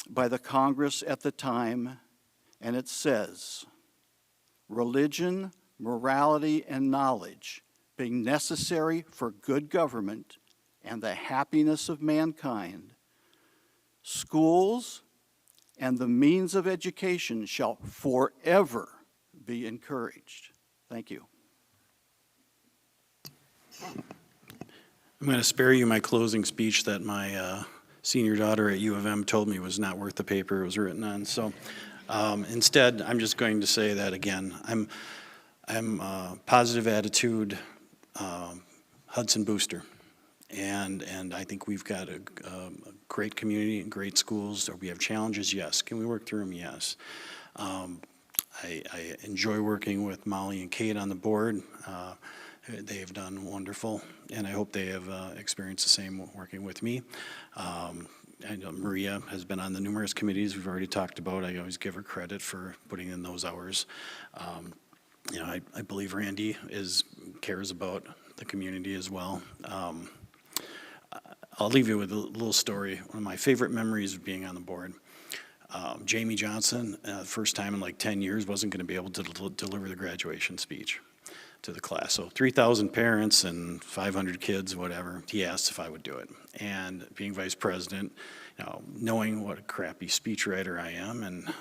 by the Congress at the time, and it says, religion, morality, and knowledge being necessary for good government and the happiness of mankind, schools and the means of education shall forever be encouraged. Thank you. I'm going to spare you my closing speech that my senior daughter at U of M told me was not worth the paper it was written on. So instead, I'm just going to say that again. I'm a positive attitude Hudson booster. And I think we've got a great community and great schools. We have challenges, yes. Can we work through them? Yes. I enjoy working with Molly and Kate on the board. They have done wonderful, and I hope they have experienced the same working with me. I know Maria has been on the numerous committees we've already talked about. I always give her credit for putting in those hours. You know, I believe Randy cares about the community as well. I'll leave you with a little story. One of my favorite memories of being on the board. Jamie Johnson, first time in like 10 years, wasn't going to be able to deliver the graduation speech to the class. So 3,000 parents and 500 kids, whatever, he asked if I would do it. And being vice president, you know, knowing what a crappy speechwriter I am, and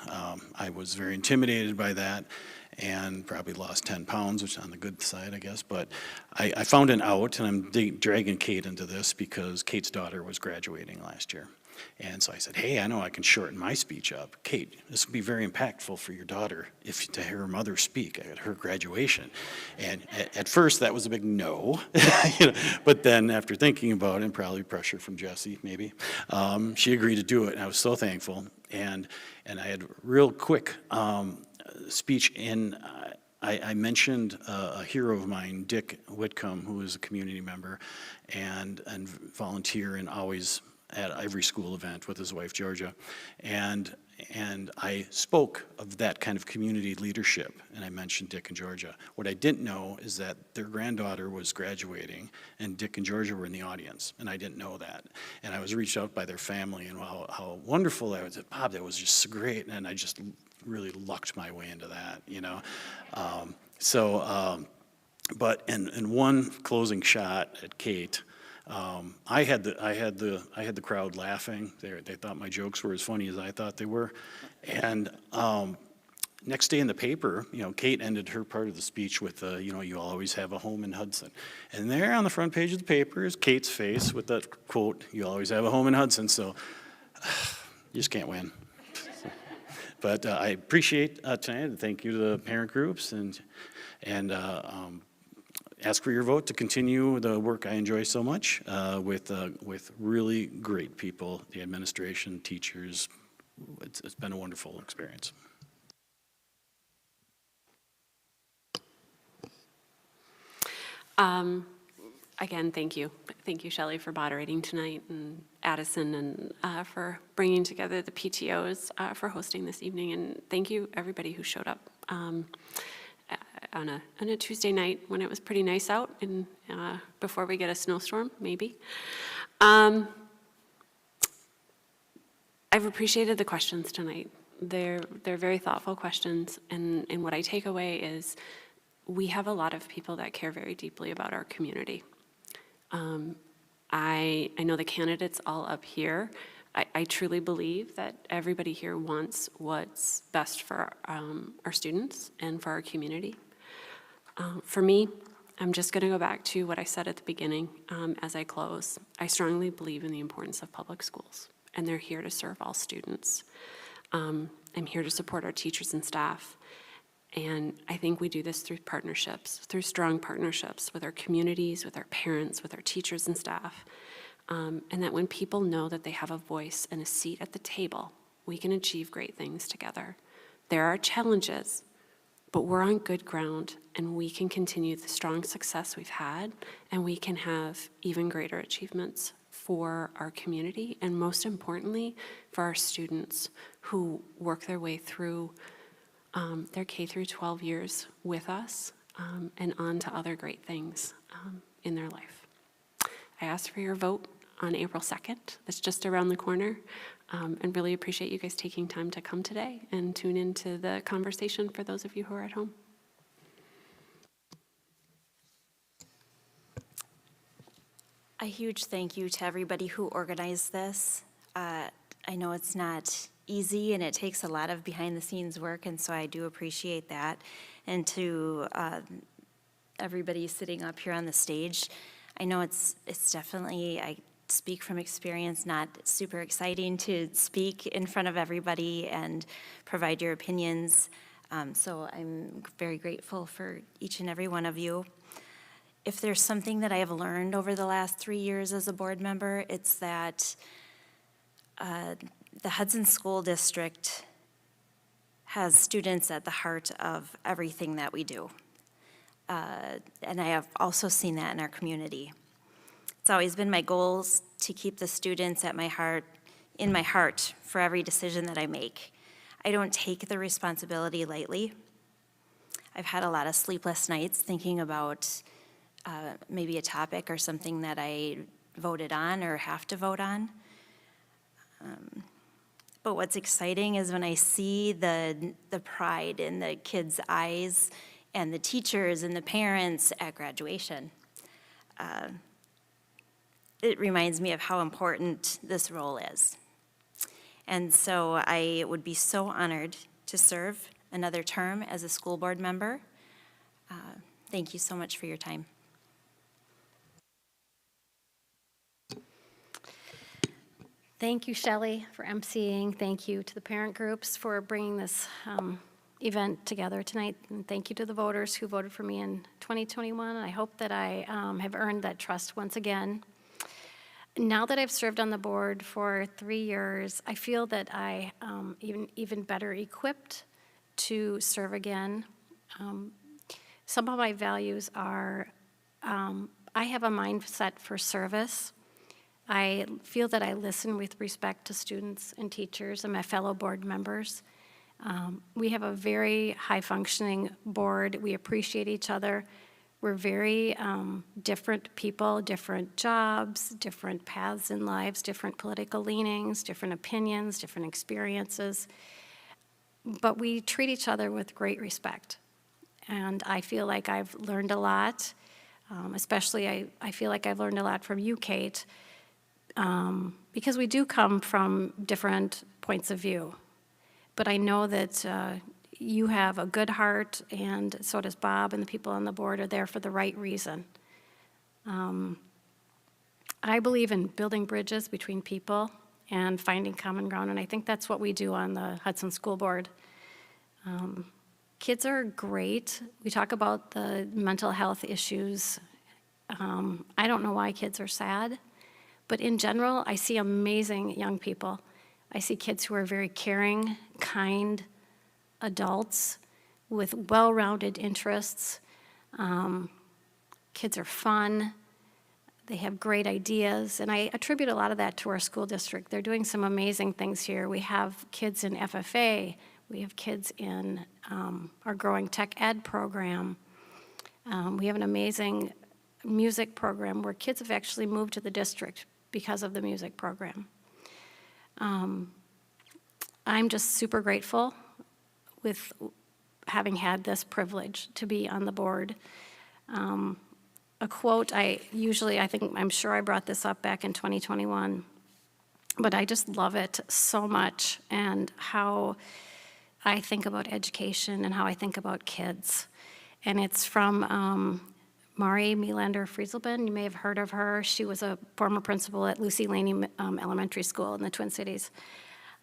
I was very intimidated by that and probably lost 10 pounds, which is on the good side, I guess. But I found an out, and I'm dragging Kate into this because Kate's daughter was graduating last year. And so I said, hey, I know I can shorten my speech up. Kate, this would be very impactful for your daughter to hear her mother speak at her graduation. And at first, that was a big no. You know, but then after thinking about it, and probably pressure from Jessie, maybe, she agreed to do it. And I was so thankful. And I had a real quick speech in, I mentioned a hero of mine, Dick Whitcomb, who is a community member and volunteer and always at every school event with his wife, Georgia. And I spoke of that kind of community leadership, and I mentioned Dick and Georgia. What I didn't know is that their granddaughter was graduating, and Dick and Georgia were in the audience, and I didn't know that. And I was reached out by their family, and how wonderful that was. Bob, that was just so great, and I just really lucked my way into that, you know. But in one closing shot at Kate, I had the crowd laughing. They thought my jokes were as funny as I thought they were. And next day in the paper, you know, Kate ended her part of the speech with, you know, you always have a home in Hudson. And there on the front page of the paper is Kate's face with that quote, you always have a home in Hudson. So you just can't win. But I appreciate tonight, and thank you to the parent groups, and ask for your vote to continue the work I enjoy so much with really great people, the administration, teachers. It's been a wonderful experience. Again, thank you. Thank you, Shelley, for moderating tonight, and Addison, and for bringing together the PTOs for hosting this evening. And thank you, everybody who showed up on a Tuesday night when it was pretty nice out, and before we get a snowstorm, maybe. I've appreciated the questions tonight. They're very thoughtful questions, and what I take away is we have a lot of people that care very deeply about our community. I know the candidates all up here. I truly believe that everybody here wants what's best for our students and for our community. For me, I'm just going to go back to what I said at the beginning as I close. I strongly believe in the importance of public schools, and they're here to serve all students. I'm here to support our teachers and staff. And I think we do this through partnerships, through strong partnerships with our communities, with our parents, with our teachers and staff. And that when people know that they have a voice and a seat at the table, we can achieve great things together. There are challenges, but we're on good ground, and we can continue the strong success we've had, and we can have even greater achievements for our community, and most importantly, for our students who work their way through their K through 12 years with us and on to other great things in their life. I ask for your vote on April 2nd. That's just around the corner, and really appreciate you guys taking time to come today and tune into the conversation for those of you who are at home. A huge thank you to everybody who organized this. I know it's not easy and it takes a lot of behind-the-scenes work, and so I do appreciate that. And to everybody sitting up here on the stage, I know it's definitely, I speak from experience, not super exciting to speak in front of everybody and provide your opinions. So I'm very grateful for each and every one of you. If there's something that I have learned over the last 3 years as a board member, it's that the Hudson School District has students at the heart of everything that we do. And I have also seen that in our community. It's always been my goals to keep the students at my heart, in my heart for every decision that I make. I don't take the responsibility lightly. I've had a lot of sleepless nights thinking about maybe a topic or something that I voted on or have to vote on. But what's exciting is when I see the pride in the kids' eyes and the teachers and the parents at graduation. It reminds me of how important this role is. And so I would be so honored to serve another term as a school board member. Thank you so much for your time. Thank you, Shelley, for emceeing. Thank you to the parent groups for bringing this event together tonight. And thank you to the voters who voted for me in 2021. I hope that I have earned that trust once again. Now that I've served on the board for 3 years, I feel that I even better equipped to serve again. Some of my values are, I have a mindset for service. I feel that I listen with respect to students and teachers and my fellow board members. We have a very high-functioning board. We appreciate each other. We're very different people, different jobs, different paths in lives, different political leanings, different opinions, different experiences. But we treat each other with great respect. And I feel like I've learned a lot, especially I feel like I've learned a lot from you, Kate, because we do come from different points of view. But I know that you have a good heart, and so does Bob, and the people on the board are there for the right reason. I believe in building bridges between people and finding common ground, and I think that's what we do on the Hudson School Board. Kids are great. We talk about the mental health issues. I don't know why kids are sad, but in general, I see amazing young people. I see kids who are very caring, kind adults with well-rounded interests. Kids are fun. They have great ideas, and I attribute a lot of that to our school district. They're doing some amazing things here. We have kids in FFA. We have kids in our growing tech ed program. We have an amazing music program where kids have actually moved to the district because of the music program. I'm just super grateful with having had this privilege to be on the board. A quote, I'm sure I brought this up back in 2021, but I just love it so much, and how I think about education and how I think about kids. And it's from Mari Melander-Frieselben. You may have heard of her. She was a former principal at Lucy Laney Elementary School in the Twin Cities.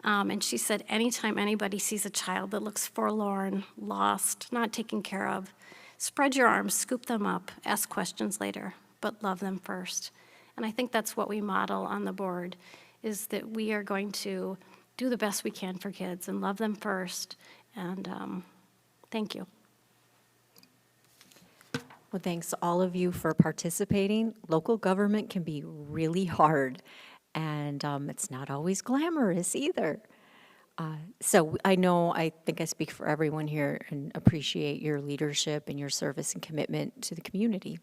And she said, anytime anybody sees a child that looks forlorn, lost, not taken care of, spread your arms, scoop them up, ask questions later, but love them first. And I think that's what we model on the board, is that we are going to do the best we can for kids and love them first. And thank you. Well, thanks all of you for participating. Local government can be really hard, and it's not always glamorous either. So I think I speak for everyone here and appreciate your leadership and your service and commitment to the community.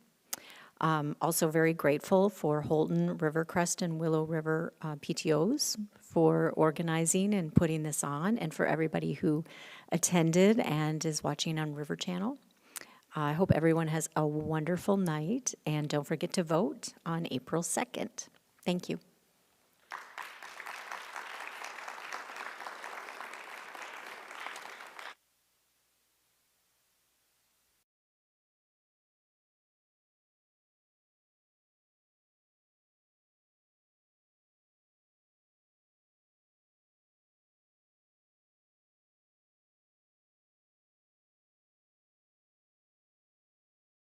Also very grateful for Holton, Rivercrest, and Willow River PTOs for organizing and putting this on, and for everybody who attended and is watching on River Channel. I hope everyone has a wonderful night, and don't forget to vote on April 2nd. Thank you.